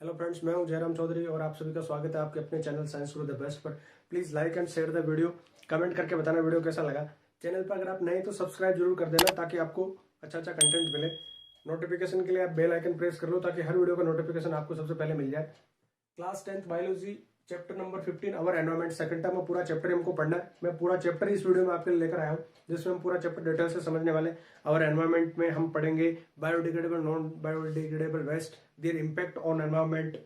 Hello friends, मैं हूं जयराम चौधरी और आप सभी का स्वागत है आपके अपने channel science Guru the best पर। Please like and share the video, comment करके बताना वीडियो कैसा लगा। चैनल पर अगर आप नए तो सब्सक्राइब जरूर कर देना ताकि आपको अच्छा अच्छा कंटेंट मिले। नोटिफिकेशन के लिए आप बेल आइकन प्रेस कर लो ताकि हर वीडियो का नोटिफिकेशन आपको सबसे पहले मिल जाए। Class 10th biology chapter number 15 अवर एनवायरमेंट सेकंड टर्म में पूरा चैप्टर हमको पढ़ना है। मैं पूरा चैप्टर इस वीडियो में आपके लिए लेकर आया हूँ जिसमें हम पूरा चैप्टर डिटेल से समझने वाले। अवर एनवायरमेंट में हम पढ़ेंगे biodegradable, non biodegradable waste, their impact on environment,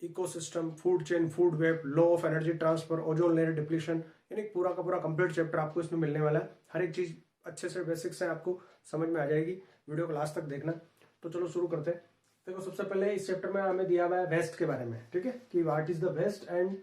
ecosystem, food chain, food web, law of energy transfer, ozone layer depletion, यानी पूरा का पूरा कंप्लीट चैप्टर आपको इसमें मिलने वाला है। हर एक चीज अच्छे से बेसिक से आपको समझ में आ जाएगी। वीडियो को लास्ट तक देखना। तो चलो शुरू करते हैं। देखो, सबसे पहले इस चैप्टर में हमें दिया हुआ है वेस्ट के बारे में, ठीक है, कि what is the waste and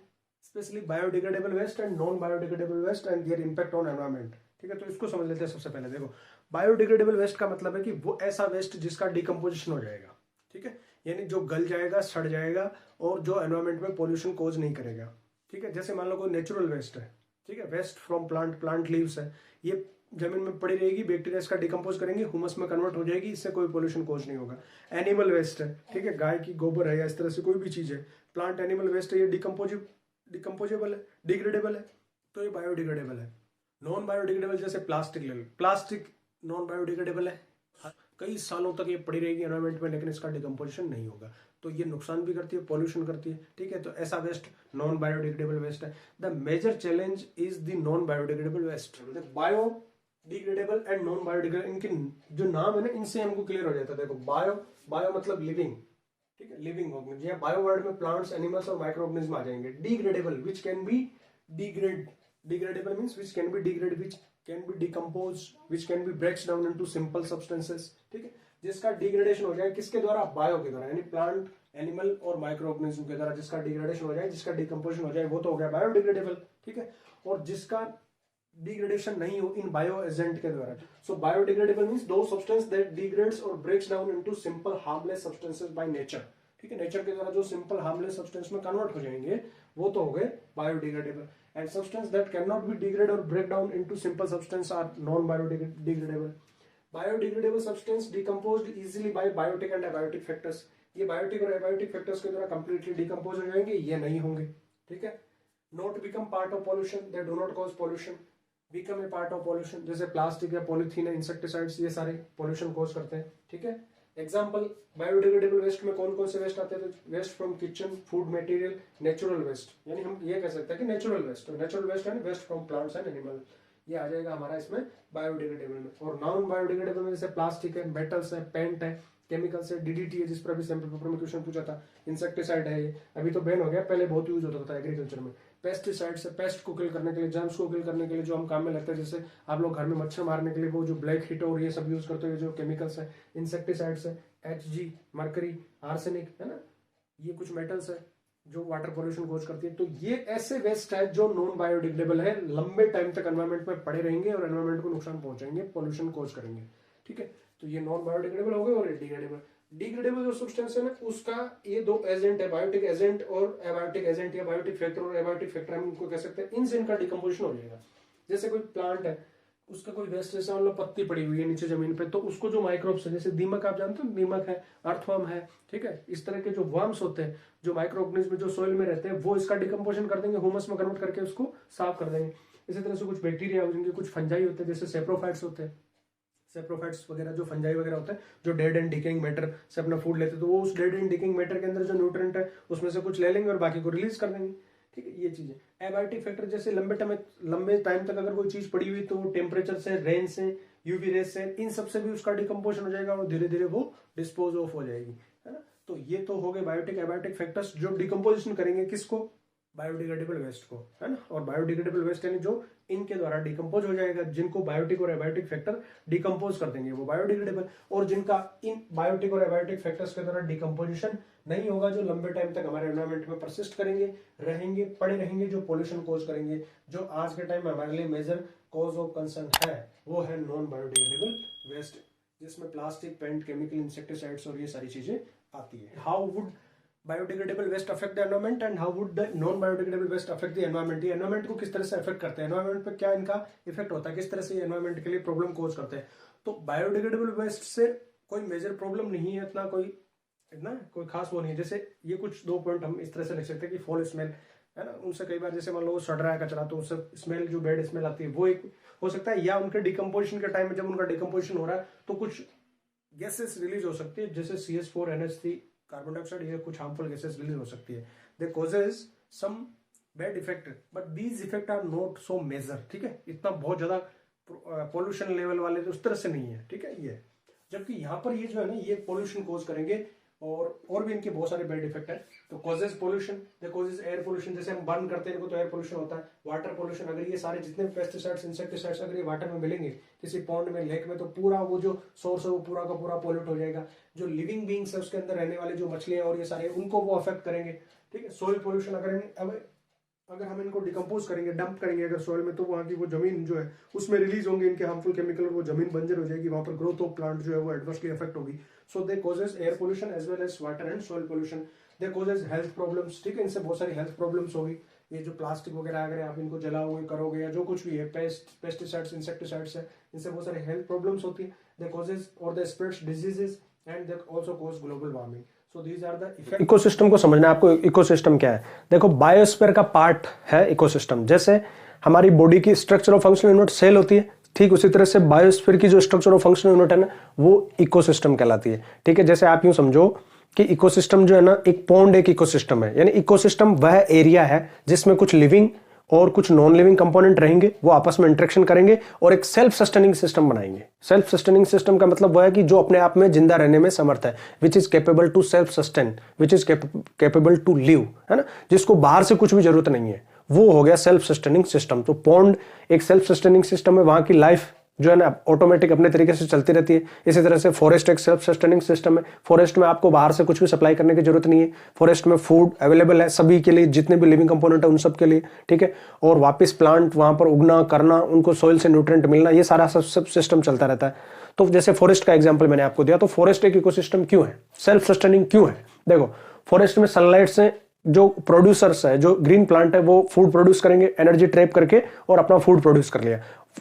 specially biodegradable waste and non biodegradable waste and their impact on environment. ठीक है, तो इसको समझ लेते हैं। सबसे पहले देखो, बायोडिग्रेडेबल वेस्ट का मतलब है कि वो ऐसा वेस्ट जिसका डिकम्पोजिशन हो जाएगा, ठीक है, यानी जो गल जाएगा, सड़ जाएगा और जो एनवायरमेंट में पोल्यूशन कोज नहीं करेगा। ठीक है, जैसे मान लो कोई नेचुरल वेस्ट है, ठीक है, वेस्ट फ्रॉम प्लांट लीव्स है, ये जमीन में पड़ी रहेगी, बैक्टीरिया इसका डिकम्पोज करेंगे, ह्यूमस में कन्वर्ट हो जाएगी, इससे कोई पोल्यूशन कोज नहीं होगा। एनिमल वेस्ट है, ठीक है, गाय की गोबर है या इस तरह से कोई भी चीज है, प्लांट एनिमल वेस्ट है, ये डिकम्पोजेबल है, डिग्रेडेबल है, तो ये बायोडिग्रेडेबल है। नॉन बायोडिग्रेडेबल जैसे प्लास्टिक ले लो, प्लास्टिक नॉन बायोडिग्रेडेबल है, कई सालों तक ये पड़ी रहेगी एनवायरमेंट में लेकिन इसका डिकम्पोजिशन नहीं होगा, तो ये नुकसान भी करती है, पॉल्यूशन करती है। ठीक है, तो ऐसा वेस्ट नॉन बायोडिग्रेडेबल वेस्ट है। The major challenge is the non biodegradable waste. Biodegradable and non biodegradable, इनके जो नाम है ना, इनसे हमको क्लियर हो जाता है। देखो, बायो मतलब लिविंग, ठीक है, लिविंग ऑर्गेनिज्म, या बायो वर्ड में प्लांट्स, एनिमल्स और माइक्रो ऑर्गेनिज्म आ जाएंगे। Degradable which can be degradable means which can be degrade, which can be decompose, which can be breaks down into simple substances. ठीक है, जिसका डिग्रेडेशन हो जाए, किसके द्वारा? बायो के द्वारा, यानी प्लांट, एनिमल और माइक्रो ऑर्गेनिज्म के द्वारा जिसका डिग्रेडेशन हो जाए, जिसका डिकम्पोजिशन हो जाए, वो तो हो गया बायोडिग्रेडेबल। ठीक है, और जिसका डिग्रेडेशन नहीं हो इन बायो एजेंट के द्वारा। सो बायोडिग्रेडेबल मींस दो सब्सटेंस दैट डिग्रेड्स और breaks down into simple harmless substances by nature. ठीक है, नेचर के द्वारा जो सिंपल हार्मलेस सब्सटेंस में कन्वर्ट हो जाएंगे वो तो हो गए biodegradable. And substance that can not be degrade और break down into simple substance are non biodegradable. Biodegradable substance decomposed easily by biotic and abiotic factors, ये बायोटिक और एबायोटिक फैक्टर्स के द्वारा कंप्लीटली डिकम्पोज हो जाएंगे, ये नहीं होंगे। ठीक है, not become part of pollution, they do not cause pollution, become a part of pollution, जैसे प्लास्टिक है, पॉलीथीन है, इंसेक्टिसाइड्स, ये सारे पॉल्यूशन कॉज करते हैं। ठीक है, एग्जाम्पल बायोडिग्रेडेबल वेस्ट में कौन कौन से वेस्ट आते हैं? तो waste from kitchen, food material, natural waste, यानी हम ये कह सकते हैं कि नेचुरल वेस्ट, तो नेचुरल वेस्ट है waste from plants and animal, ये आ जाएगा हमारा इसमें बायोडिग्रेडेबल में। और नॉन बायोडिग्रेडेबल में जैसे प्लास्टिक है, मेटल्स है, पेंट है, केमिकल्स है, डीडीटी है, जिस पर अभी सैंपल पेपर में क्वेश्चन पूछा था, इंसेक्टिसाइड है, ये अभी तो बैन हो गया, पहले बहुत यूज होता था एग्रीकल्चर में। पेस्टिसाइड्स है, पेस्ट को किल करने के लिए, जर्म्स को किल करने के लिए जो हम काम में लगते हैं, जैसे आप लोग घर में मच्छर मारने के लिए वो जो ब्लैक हिट और ये सब यूज करते हुए जो केमिकल्स है। इंसेक्टिसाइड्स है, HG, मरकरी, आर्सेनिक, है ना, ये कुछ मेटल्स है जो वाटर पोल्यूशन कोज करती है। तो ये ऐसे वेस्ट है जो नॉन बायोडिग्रेडेबल है, लंबे टाइम तक एनवायरमेंट में पड़े रहेंगे और एनवायरमेंट को नुकसान पहुंचाएंगे, पोल्यूशन कोज करेंगे। ठीक है, तो ये नॉन बायोडिग्रेडेबल हो गए। और डिग्रेडेबल, डिग्रेडेबल जो सब्सटेंस है ना, उसका ये दो एजेंट है, बायोटिक एजेंट और एबायोटिक एजेंट, या बायोटिक फैक्टर और एबायोटिक फैक्टर हम इनको कह सकते हैं। इनसे इनका डिकम्पोजिशन हो जाएगा। जैसे कोई प्लांट है, उसका कोई वेस्ट, जैसे मान लो पत्ती पड़ी हुई है नीचे जमीन पे, तो उसको जो माइक्रोब्स है, जैसे दीमक, आप जानते हो दीमक है, अर्थवर्म है, ठीक है, इस तरह के जो वर्म्स होते हैं, जो माइक्रो ऑर्गेनिज्म जो सोइल में रहते हैं, वो इसका डिकम्पोजिशन कर देंगे, ह्यूमस में कन्वर्ट करके उसको साफ कर देंगे। इसी तरह से कुछ बैक्टीरिया हो जाएंगे, कुछ फंजाई होते हैं, जैसे सेप्रोफाइट्स होते हैं, सेप्रोफाइट्स वगैरह जो फंजाई वगैरह होते हैं, जो डेड एंड डिकेइंग मैटर से अपना फूड लेते हैं, तो वो उस डेड एंड डिकेइंग मैटर के अंदर जो न्यूट्रिएंट है उसमें से कुछ ले लेंगे और बाकी को रिलीज कर देंगे। ठीक है, ये चीजें। एबायोटिक फैक्टर जैसे लंबे टाइम तक अगर कोई चीज पड़ी हुई तो टेम्परेचर से, रेन से, यूवी रेस से, इन सबसे भी उसका डिकम्पोजिशन हो जाएगा और धीरे धीरे वो डिस्पोज ऑफ हो जाएगी, है ना। तो ये तो हो गए बायोटिक एबायोटिक फैक्टर्स जो डिकम्पोजिशन करेंगे किसको? बायोडिग्रेडेबल वेस्ट को, है ना। और बायोडिग्रेडेबल वेस्ट यानी जो इनके द्वारा डिकम्पोज हो जाएगा, जिनको बायोटिक और एबायोटिक फैक्टर डिकम्पोज कर देंगे, वो बायोडिग्रेडेबल। और जिनका इन बायोटिक और एबायोटिक फैक्टर्स के द्वारा डिकम्पोजिशन नहीं होगा, जो लंबे टाइम तक हमारे एनवायरमेंट में परसिस्ट करेंगे, रहेंगे, पड़े रहेंगे, जो पोल्यूशन कोज करेंगे, जो आज के टाइम में हमारे लिए मेजर कॉज ऑफ कंसर्न है, वो है नॉन बायोडिग्रेडेबल वेस्ट, जिसमें प्लास्टिक, पेंट, केमिकल, इंसेक्टिसाइड्स और ये सारी चीजें आती है। How would biodegradable waste affect the environment and how would the non biodegradable waste affect the environment? ये एनवायरमेंट को किस तरह से अफेक्ट करते हैं, एनवायरमेंट पे क्या इनका इफेक्ट होता है, किस तरह से एनवायरमेंट के लिए प्रॉब्लम कोज करते हैं? तो बायोडिग्रेडेबल वेस्ट से कोई मेजर प्रॉब्लम नहीं है, इतना कोई इतना कोई खास वो नहीं है। जैसे ये कुछ 2 पॉइंट हम इस तरह से लिख सकते हैं कि फॉल स्मेल है ना, उनसे कई बार जैसे मान लो वो सड़ रहा है कचरा तो उससे स्मेल, जो बैड स्मेल आती है वो एक हो सकता है, या उनके डिकम्पोजिशन के टाइम में जब उनका डिकम्पोजिशन हो रहा है तो कुछ गैसेस रिलीज हो सकती है, जैसे CH4NH3 कार्बन डाइऑक्साइड, ये कुछ हार्मफुल गैसेस रिलीज हो सकती है। They causes some bad effect but these effect are not so major, ठीक है, इतना बहुत ज्यादा पॉल्यूशन लेवल वाले तो उस तरह से नहीं है, ठीक है ये। जबकि यहाँ पर ये जो है ना ये पॉल्यूशन कोज करेंगे और भी इनके बहुत सारे बैड इफेक्ट है। तो causes pollution, they causes air pollution, जैसे हम बर्न करते हैं इनको तो एयर पोल्यूशन होता है। वाटर पोल्यूशन, अगर ये सारे जितने पेस्टिसाइड्स इंसेक्टिसाइड्स अगर ये वाटर में मिलेंगे किसी पॉन्ड में, लेक में, तो पूरा वो जो सोर्स है वो पूरा का पूरा पॉल्यूट हो जाएगा। जो लिविंग बींग्स है उसके अंदर रहने वाले जो मछलियां और ये सारे उनको वो अफेक्ट करेंगे, ठीक है। सोइल पोल्यूशन, अगर हम इनको डिकम्पोज करेंगे, डंप करेंगे अगर सॉइल में, तो वहाँ की वो जमीन जो है उसमें रिलीज होंगे इनके हार्मफुल केमिकल और वो जमीन बंजर हो जाएगी, वहां पर ग्रोथ ऑफ प्लांट जो है वो एडवर्सली अफेक्ट होगी। So they causes air pollution as well as water and soil pollution. They causes health problems, ठीक है, इनसे बहुत सारी हेल्थ प्रॉब्लम्स होगी। ये जो प्लास्टिक वगैरह अगर आप इनको जलाओगे करोगे या जो कुछ भी है, पेस्टिसाइड्स इंसेक्टिसाइड्स है, इनसे बहुत सारी हेल्थ प्रॉब्लम्स होती है। दे कॉजेज और they spreads diseases and they also cause global warming. So these are the effects। Ecosystem को समझना है आपको। इकोसिस्टम क्या है? देखो, बायोस्फीयर का पार्ट है इकोसिस्टम। जैसे हमारी बॉडी की स्ट्रक्चर और फंक्शनल यूनिट सेल होती है, ठीक उसी तरह से बायोस्फीयर की जो स्ट्रक्चर और फंक्शनल यूनिट है ना वो इकोसिस्टम कहलाती है, ठीक है। जैसे आप यूं समझो कि इकोसिस्टम जो है ना, एक पॉन्ड एक इकोसिस्टम है, यानी इकोसिस्टम वह एरिया है जिसमें कुछ लिविंग और कुछ नॉन लिविंग कंपोनेंट रहेंगे, वो आपस में इंटरेक्शन करेंगे और एक सेल्फ सस्टेनिंग सिस्टम बनाएंगे। सेल्फ सस्टेनिंग सिस्टम का मतलब वो है कि जो अपने आप में जिंदा रहने में समर्थ है, which is capable to self sustain, which is capable to live, है ना, जिसको बाहर से कुछ भी जरूरत नहीं है, वो हो गया सेल्फ सस्टेनिंग सिस्टम। तो पॉन्ड एक सेल्फ सस्टेनिंग सिस्टम है, वहां की लाइफ जो है ना ऑटोमेटिक अपने तरीके से चलती रहती है। इसी तरह से फॉरेस्ट एक सेल्फ सस्टेनिंग सिस्टम है। फॉरेस्ट में आपको बाहर से कुछ भी सप्लाई करने की जरूरत नहीं है, फॉरेस्ट में फूड अवेलेबल है सभी के लिए, जितने भी लिविंग कंपोनेंट है उन सब के लिए, ठीक है। और वापस प्लांट वहां पर उगना करना, उनको सोइल से न्यूट्रिएंट मिलना, ये सारा सब सिस्टम चलता रहता है। तो जैसे फॉरेस्ट का एग्जाम्पल मैंने आपको दिया, तो फॉरेस्ट एक इकोसिस्टम क्यों है, सेल्फ सस्टेनिंग क्यों है? देखो, फॉरेस्ट में सनलाइट से जो प्रोड्यूसर्स है, जो ग्रीन प्लांट है, वो फूड प्रोड्यूस करेंगे, एनर्जी ट्रैप करके और अपना फूड प्रोड्यूस कर लिया।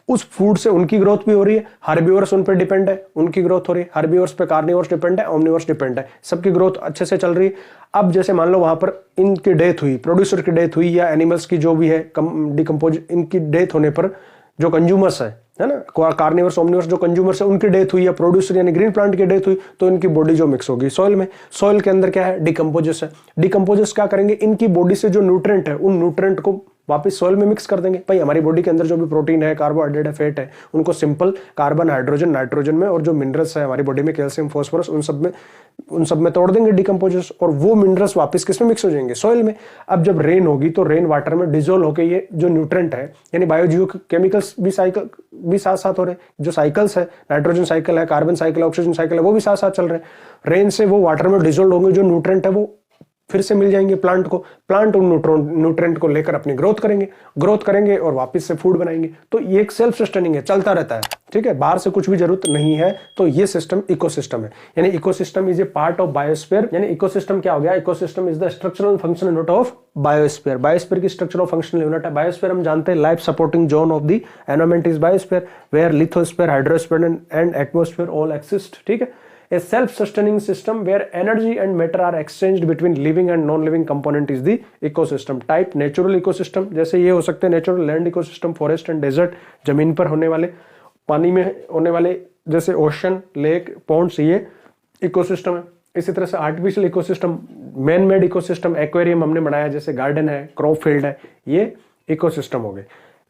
उस फूड से उनकी ग्रोथ भी हो रही है, हर्बीवर्स उन पर डिपेंड है, उनकी ग्रोथ हो रही है, हर्बीवर्स पे कार्निवर्स डिपेंड है, ओमनिवर्स डिपेंड है, सबकी ग्रोथ अच्छे से चल रही है। अब जैसे मान लो वहां पर इनकी डेथ हुई, प्रोड्यूसर की डेथ हुई या एनिमल्स की जो भी है डिकम्पोज, इनकी डेथ होने पर जो कंज्यूमर्स है ना, कार्निवर्स ओमनिवर्स जो कंज्यूमर्स है, उनकी डेथ हुई या प्रोड्यूसर यानी ग्रीन प्लांट की डेथ हुई, तो इनकी बॉडी जो मिक्स होगी सॉइल में। सॉइल के अंदर क्या है? डिकम्पोजर्स है। डिकम्पोजर्स क्या करेंगे? इनकी बॉडी से जो न्यूट्रिएंट है उन न्यूट्रिएंट को वापस सॉइल में मिक्स कर देंगे। भाई हमारी बॉडी के अंदर जो भी प्रोटीन है, कार्बोहाइड्रेट है, फैट है, उनको सिंपल कार्बन, हाइड्रोजन, नाइट्रोजन में, और जो मिनरल्स है हमारी बॉडी में, कैल्शियम, फास्फोरस, उन सब में तोड़ देंगे डिकम्पोजर्स, और वो मिनरल्स वापस किसमें मिक्स हो जाएंगे? सॉइल में। अब जब रेन होगी तो रेन वाटर में डिजोल्व होकर ये जो न्यूट्रिएंट है, यानी बायोजियो केमिकल्स भी साथ साथ हो रहे हैं, जो साइकिल्स है, नाइट्रोजन साइकिल है, कार्बन साइकिल है, ऑक्सीजन साइकिल है, वो भी साथ साथ चल रहे हैं। रेन से वो वाटर में डिजोल्व होंगे, जो न्यूट्रिएंट है वो फिर से मिल जाएंगे प्लांट को। प्लांट उन न्यूट्रिएंट को लेकर अपनी ग्रोथ करेंगे और वापस से फूड बनाएंगे। तो ये एक सेल्फ सस्टेनिंग है, चलता रहता है, ठीक है, बाहर से कुछ भी जरूरत नहीं है। तो ये सिस्टम इकोसिस्टम है, यानी ecosystem is a part of biosphere. यानी इकोसिस्टम क्या हो गया? Ecosystem is the structural and functional unit of biosphere. Biosphere की स्ट्रक्चर और फंक्शनल यूनिट है। बायोस्फीयर हम जानते हैं life supporting zone of the environment is biosphere, where lithosphere, hydrosphere and atmosphere all exist, ठीक है। A self-sustaining system where energy and matter are exchanged between living and non-living component is the ecosystem type। Natural ecosystem जैसे ये हो सकते हैं natural land ecosystem, forest and desert, जमीन पर होने वाले, पानी में होने वाले जैसे ओशन, लेक, पॉन्ड्स, ये इकोसिस्टम है। इसी तरह से artificial ecosystem, man made ecosystem, aquarium हमने बनाया जैसे गार्डन है, क्रॉप फील्ड है, ये इकोसिस्टम हो गए।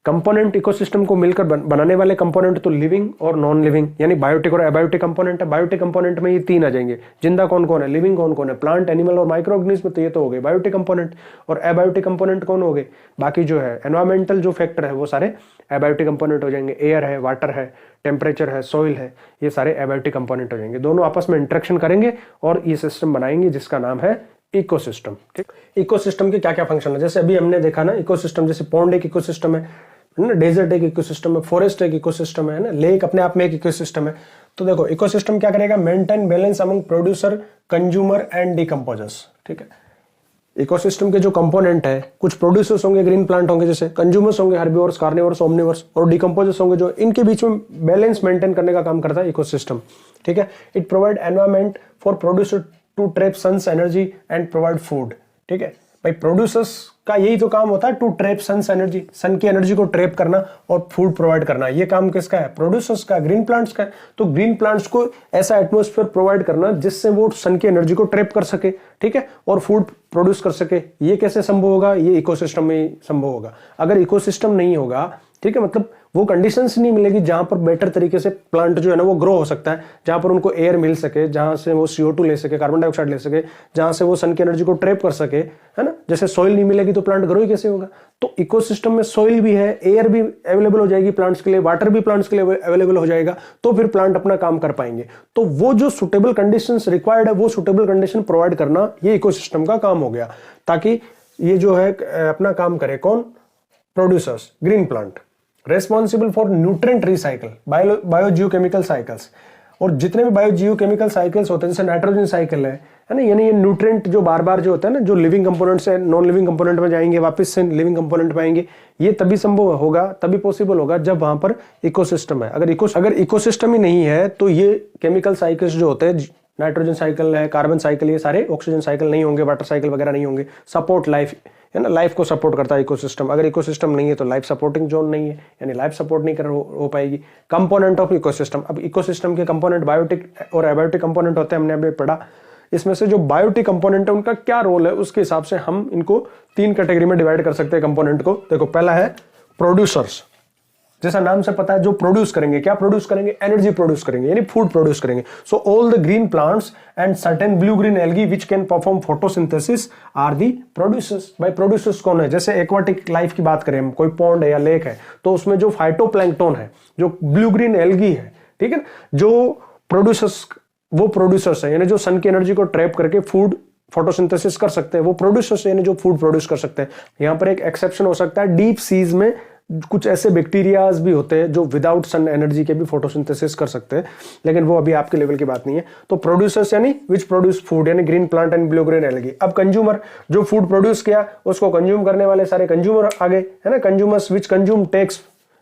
कंपोनेंट इकोसिस्टम को मिलकर बनाने वाले कंपोनेंट तो लिविंग और नॉन लिविंग, यानी बायोटिक और एबायोटिक कंपोनेंट है। बायोटिक कंपोनेंट में ये तीन आ जाएंगे। जिंदा कौन कौन है? लिविंग कौन कौन है? प्लांट, एनिमल और माइक्रो ऑर्गेनिज्म, तो ये तो हो गए बायोटिक कंपोनेंट। और एबायोटिक कंपोनेंट कौन हो गए? बाकी जो है एनवायरमेंटल जो फैक्टर है वो सारे एबायोटिक कंपोनेंट हो जाएंगे। एयर है, वाटर है, टेम्परेचर है, सॉइल है, ये सारे एबायोटिक कंपोनेंट हो जाएंगे। दोनों आपस में इंटरेक्शन करेंगे और ये सिस्टम बनाएंगे जिसका नाम है इकोसिस्टम, ठीक। इकोसिस्टम के क्या क्या फंक्शन है? जैसे अभी हमने देखा ना, इकोसिस्टम जैसे पॉन्ड एक इकोसिस्टम है ना, डेजर्ट एक इकोसिस्टम है, फॉरेस्ट एक इकोसिस्टम है ना, लेक अपने आप में एक इकोसिस्टम है। तो देखो इकोसिस्टम क्या करेगा? Maintain balance among producer, consumer and decomposers, ठीक है। इकोसिस्टम के जो कंपोनेंट है, कुछ प्रोड्यूसर्स होंगे, ग्रीन प्लांट होंगे, जैसे कंज्यूमर्स होंगे, हर्बीवर्स, कार्निवर्स, ओमनिवर्स, और डिकम्पोजर्स होंगे जो इनके बीच में बैलेंस मेंटेन करने का काम करता है इकोसिस्टम, ठीक है। It provide environment for producer to trap sun's energy and provide food. ठीक है भाई, प्रोड्यूसर्स का यही तो काम होता है, टू ट्रैप सन्स एनर्जी, सन की एनर्जी को ट्रैप करना और फूड प्रोवाइड करना। ये काम किसका है? प्रोड्यूसर्स का, ग्रीन प्लांट्स का है। तो ग्रीन प्लांट्स को ऐसा एटमॉस्फेयर प्रोवाइड करना जिससे वो सन की एनर्जी को ट्रैप कर सके, ठीक है, और फूड प्रोड्यूस कर सके। ये कैसे संभव होगा? ये इकोसिस्टम में ही संभव होगा। अगर इकोसिस्टम नहीं होगा, ठीक है, मतलब वो कंडीशंस नहीं मिलेगी जहां पर बेटर तरीके से प्लांट जो है ना वो ग्रो हो सकता है, जहां पर उनको एयर मिल सके, जहां से वो CO2 ले सके, कार्बन डाइऑक्साइड ले सके, जहां से वो सन की एनर्जी को ट्रैप कर सके, है ना। जैसे सॉइल नहीं मिलेगी तो प्लांट ग्रो ही कैसे होगा? तो इकोसिस्टम में सॉइल भी है, एयर भी अवेलेबल हो जाएगी प्लांट्स के लिए, वाटर भी प्लांट्स के लिए अवेलेबल हो जाएगा, तो फिर प्लांट अपना काम कर पाएंगे। तो वो जो सुटेबल कंडीशंस रिक्वायर्ड है वो सुटेबल कंडीशन प्रोवाइड करना ये इकोसिस्टम का काम हो गया, ताकि ये जो है अपना काम करे। कौन? Producers, green plant. Responsible for nutrient recycle, biogeochemical cycles. और जितने भी बायोजियोकेमिकल साइकिल्स होते हैं, जैसे नाइट्रोजन साइकिल है ना, यानी ये न्यूट्रेंट जो बार बार जो होता है ना, जो लिविंग कंपोनेंट से नॉन लिविंग कंपोनेंट में जाएंगे, वापस से लिविंग कंपोनेंट में आएंगे, ये तभी संभव होगा, तभी पॉसिबल होगा जब वहां पर इकोसिस्टम है। अगर इकोसिस्टम ही नहीं है तो ये केमिकल साइकिल्स जो होते हैं, नाइट्रोजन साइकिल है, कार्बन साइकिल, ये सारे ऑक्सीजन साइकिल नहीं होंगे, वाटर साइकिल वगैरह नहीं होंगे। सपोर्ट लाइफ है ना, लाइफ को सपोर्ट करता है इकोसिस्टम। अगर इकोसिस्टम नहीं है तो लाइफ सपोर्टिंग जोन नहीं है, यानी लाइफ सपोर्ट नहीं हो पाएगी। कंपोनेंट ऑफ इकोसिस्टम, अब इकोसिस्टम के कंपोनेंट बायोटिक और एबायोटिक कंपोनेंट होते हैं, हमने अभी पढ़ा। इसमें से जो बायोटिक कंपोनेंट है उनका क्या रोल है, उसके हिसाब से हम इनको 3 कैटेगरी में डिवाइड कर सकते हैं कंपोनेंट को। देखो, पहला है प्रोड्यूसर्स, जैसा नाम से पता है, जो प्रोड्यूस करेंगे। क्या प्रोड्यूस करेंगे? एनर्जी प्रोड्यूस करेंगे, यानी फूड प्रोड्यूस करेंगे। So all the green plants and certain blue green algae which can perform photosynthesis are the producers. भाई प्रोड्यूसर्स कौन है? जैसे एक्वाटिक लाइफ की बात करें हम, कोई पॉन्ड है या लेक है, तो उसमें जो फाइटोप्लैंक्टन है, जो ब्लू ग्रीन एल्गी है, ठीक है, जो प्रोड्यूसर्स, वो प्रोड्यूसर्स है, यानी जो सन की एनर्जी को ट्रैप करके फूड फोटोसिंथेसिस कर सकते हैं, वो प्रोड्यूसर्स, यानी जो फूड प्रोड्यूस कर सकते हैं। यहां पर एक एक्सेप्शन हो सकता है, डीप सीज में कुछ ऐसे बैक्टीरियाज भी होते हैं जो विदाउट सन एनर्जी के भी फोटोसिंथेसिस कर सकते हैं, लेकिन वो अभी आपके लेवल की बात नहीं है। तो प्रोड्यूसर्स यानी विच प्रोड्यूस फूड, यानी green plant and blue green algae. अब कंज्यूमर, जो फूड प्रोड्यूस किया उसको कंज्यूम करने वाले सारे कंज्यूमर आ गए, है ना। Consumers which consume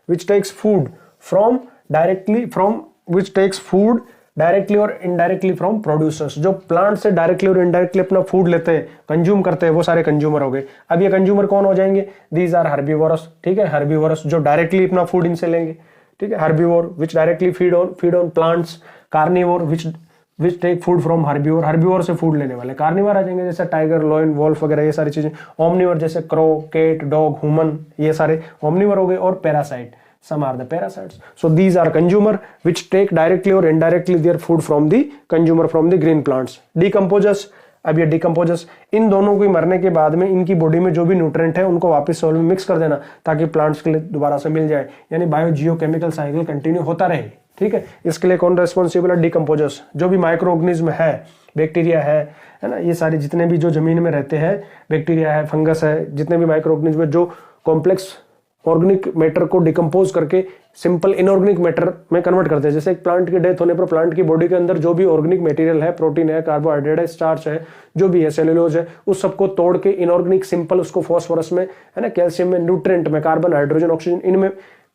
which takes food from directly from which takes food directly और इनडायरेक्टली फ्रॉम प्रोड्यूसर्स, जो प्लांट से डायरेक्टली और इनडायरेक्टली अपना फूड लेते हैं, कंज्यूम करते हैं, वो सारे कंज्यूमर हो गए। अब ये कंज्यूमर कौन हो जाएंगे? दीज आर हर्बीवोरस, ठीक है, हर्बीवोरस जो डायरेक्टली अपना फूड इनसे लेंगे, ठीक है। Herbivore which directly feed on plants. Carnivore which take food from herbivore, herbivore से फूड लेने वाले। कार्निवर आ जाएंगे जैसे टाइगर, लॉयन, वॉल्फ वगैरह, ये सारी चीजें। ओमनिवर जैसे क्रो, केट, डॉग, ह्यूमन, ये सारे ओमनिवर हो गए। और parasite, some are the parasites. So these are consumer which take directly or indirectly their food from the consumer from the green plants. Decomposers, अब ये डिकम्पोजर्स, इन दोनों को मरने के बाद में इनकी बॉडी में जो भी न्यूट्रेंट है उनको वापस सॉइल में मिक्स कर देना, ताकि प्लांट्स के लिए दोबारा से मिल जाए, यानी बायोजियोकेमिकल साइकिल कंटिन्यू होता रहे, ठीक है। इसके लिए कौन रेस्पॉन्सिबल है? डिकम्पोजर्स। जो भी माइक्रो ऑर्गेनिज्म है, बैक्टीरिया है ना, ये सारे जितने भी जो जमीन में रहते हैं, बैक्टीरिया है, फंगस है, जितने भी माइक्रो ऑर्गेनिज्म जो कॉम्प्लेक्स ऑर्गेनिक मैटर को डिकम्पोज करके सिंपल इनऑर्गेनिक मैटर में कन्वर्ट करते हैं। जैसे एक प्लांट की डेथ होने पर प्लांट की बॉडी के अंदर जो भी ऑर्गेनिक मटेरियल है, प्रोटीन है, कार्बोहाइड्रेट है, स्टार्च है, जो भी है, सेलुलोज है, उस सबको तोड़ के इनऑर्गेनिक सिंपल उसको फॉस्फोरस में, है ना, कैल्शियम में, न्यूट्रेंट में, कार्बन, हाइड्रोजन, ऑक्सीजन, इनमें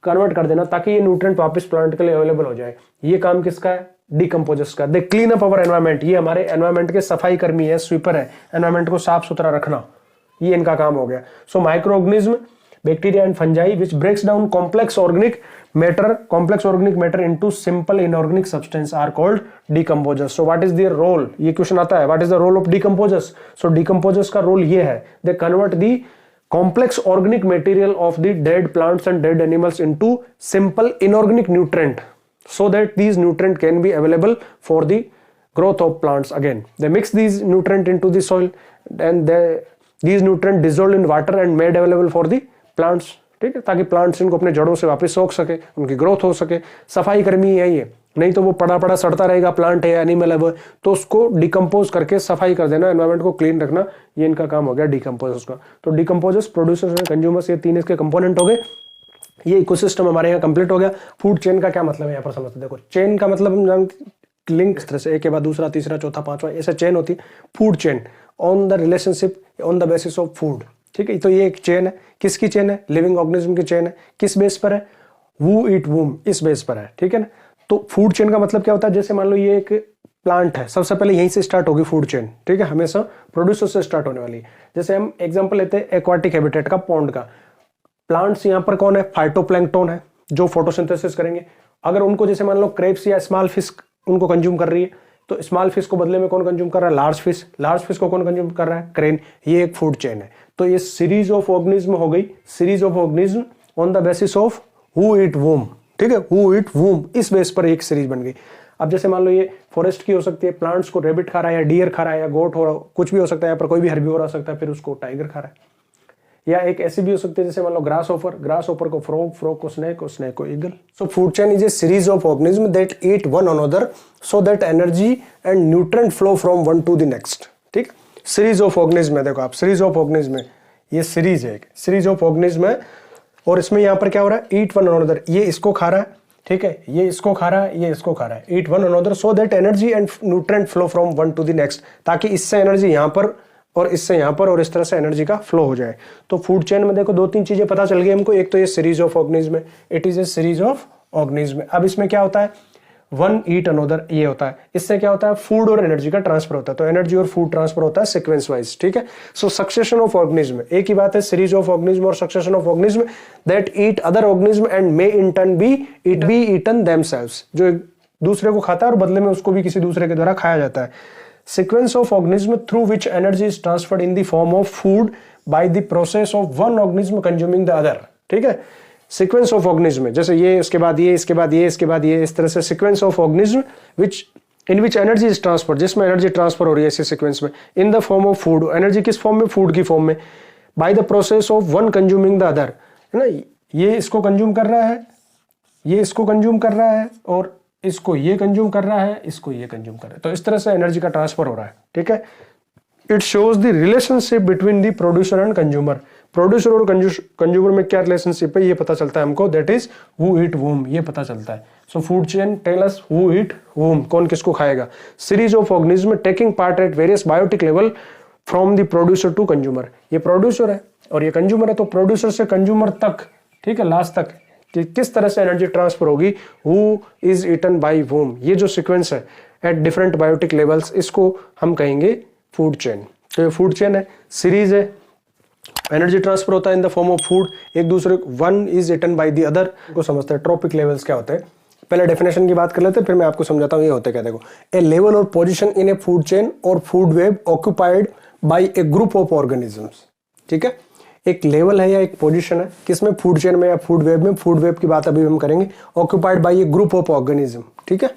कन्वर्ट कर देना, ताकि ये न्यूट्रेंट वापस प्लांट के लिए अवेलेबल हो जाए। ये काम किसका है? डिकम्पोजर्स का। They clean up our environment, ये हमारे एनवायरमेंट के सफाई कर्मी है, स्वीपर है, एनवायरमेंट को साफ सुथरा रखना, ये इनका काम हो गया। So micro organism, bacteria and fungi which breaks down complex organic matter into simple inorganic substance are called decomposers. So what is their role? ये क्वेश्चन आता है, what is the role of decomposers? So decomposers का role ये है, they convert the complex organic material of the dead plants and dead animals into simple inorganic nutrient, so that these nutrient can be available for the growth of plants. Again, they mix these nutrient into the soil and these nutrient dissolved in water and made available for the plants, ठीक है, ताकि plants इनको अपने जड़ों से वापस सोख सके, उनकी ग्रोथ हो सके। सफाई कर्मी है ये, नहीं तो वो पड़ा पड़ा सड़ता रहेगा, प्लांट है, एनिमल है, तो उसको डिकम्पोज करके सफाई कर देना, एनवायरमेंट को क्लीन रखना, ये इनका काम हो गया डिकम्पोजर्स का। तो डिकम्पोजर्स, प्रोड्यूसर्स एंड कंज्यूमर्स, ये 3 इसके कंपोनेंट हो गए। ये इकोसिस्टम हमारे यहाँ कंप्लीट हो गया। फूड चेन का क्या मतलब है यहाँ पर समझते, देखो चेन का मतलब हम जानते, लिंक इस तरह से एक के बाद दूसरा, तीसरा, चौथा, पांचवा, ऐसे चेन होती है। Food chain on the relationship on the basis of food, ठीक है। तो ये एक चेन है, किसकी चेन है? लिविंग ऑर्गेनिज्म की चेन है। किस बेस पर है? वू ईट वूम, इस बेस पर है, ठीक है ना। तो फूड चेन का मतलब क्या होता है, जैसे मान लो ये एक प्लांट है, सबसे पहले यहीं से स्टार्ट होगी फूड चेन, ठीक है, हमेशा प्रोड्यूसर से स्टार्ट होने वाली है। जैसे हम एग्जांपल लेते हैं एक्वाटिक हैबिटेट का, पॉन्ड का। प्लांट्स यहाँ पर कौन है, फाइटोप्लैंक्टन है जो फोटोसिंथेसिस करेंगे। अगर उनको जैसे मान लो क्रेप्स या स्मॉल फिश उनको कंज्यूम कर रही है, तो स्मॉल फिश को बदले में कौन कंज्यूम कर रहा है, लार्ज फिश। लार्ज फिश को कौन कंज्यूम कर रहा है, क्रेन। ये एक फूड चेन है। तो ये सीरीज ऑफ ऑर्गेनिज्म हो गई, series of organism on the basis of who eat whom, ठीक है, हु ईट वूम, इस बेस पर एक सीरीज बन गई। अब जैसे मान लो ये फॉरेस्ट की हो सकती है, प्लांट्स को रेबिट खा रहा है या डियर खा रहा है या गोट हो रहा, कुछ भी हो सकता है, यहाँ पर कोई भी हर्बीवोर हो सकता है, फिर उसको टाइगर खा रहा है। या एक ऐसी भी हो सकती है जैसे मान लो ग्रास ऑफर, ग्रास ऑफर को फ्रॉग, फ्रॉग को स्नेक, और स्नेक को eagle. So food chain is a series of organism that eat one another so that energy and nutrient flow from one two the next, ठीक। Series of organism है, देखो आप, series of organism है, ये series है, एक series of organism है। और इसमें यहाँ पर क्या हो रहा है, ईट वन अनदर, ये इसको खा रहा है, ठीक है, ये इसको खा रहा है, ये इसको खा रहा है। ईट one another so that energy and nutrient flow from one two the next, ताकि इससे एनर्जी यहाँ पर और इससे यहाँ पर और इस तरह से एनर्जी का फ्लो हो जाए। तो फूड चेन में देखो 2-3 चीजें पता चल गई हमको। एक तो ये सीरीज ऑफ ऑर्गेनिज्म है, it is A series of organism. अब इसमें क्या होता है, वन ईट अनदर, ये होता है। इससे क्या होता है, फूड और एनर्जी का ट्रांसफर होता है। तो एनर्जी और फूड ट्रांसफर होता है सीक्वेंस वाइज, ठीक है। सो सक्सेशन ऑफ ऑर्गेनिज्म, एक ही बात है, सीरीज ऑफ ऑर्गेनिज्म और succession of organism that eat other organism and may in turn be eaten themselves, जो एक दूसरे को खाता है और बदले में उसको भी किसी दूसरे के द्वारा खाया जाता है। Sequence of organism through which energy is transferred in the form of food by the process of one organism consuming the other, ठीक है। Sequence of organism, जैसे ये, उसके बाद ये, इसके बाद ये, इसके बाद ये, इस तरह से sequence of organism which in which energy is transferred, जिसमें एनर्जी ट्रांसफर हो रही है इसी सीक्वेंस में, in the form of food, energy किस फॉर्म में, फूड की फॉर्म में, by the process of one consuming the other, है ना। ये इसको कंज्यूम कर रहा है, ये इसको कंज्यूम कर रहा है, और इसको ये कंज्यूम कर रहा है, इसको ये कंज्यूम कर रहा है। तो इस तरह से एनर्जी का ट्रांसफर हो रहा है, ठीक है। It shows the relationship between the producer and consumer. Producer और कंज्यूमर में क्या रिलेशनशिप है, ये पता चलता है हमको, that is who eat whom, ये पता चलता है। So food chain tell us who eat whom, कौन किसको खाएगा। Series of organism taking part at various biotic level from the producer to consumer. ये प्रोड्यूसर है और ये कंज्यूमर है, तो प्रोड्यूसर से कंज्यूमर तक, ठीक है, लास्ट तक कि किस तरह से एनर्जी ट्रांसफर होगी, हु इज ईटन बाय वूम, ये जो सीक्वेंस है एट डिफरेंट बायोटिक लेवल्स, इसको हम कहेंगे फूड चेन। तो ये फूड चेन है, सीरीज है, एनर्जी ट्रांसफर होता है in the form of food, एक दूसरे, one is eaten by the other को समझते हैं। ट्रॉपिक लेवल्स क्या होते हैं, पहले डेफिनेशन की बात कर लेते हैं, फिर मैं आपको समझाता हूँ ये होते क्या। देखो, ए लेवल और position in a food chain और food web occupied by a group of organisms, ठीक है। एक लेवल है या एक पोजीशन है, किसमें, फूड चेन में या फूड वेब में। फूड वेब की बात अभी हम करेंगे। Occupied by a group of organism, ठीक है,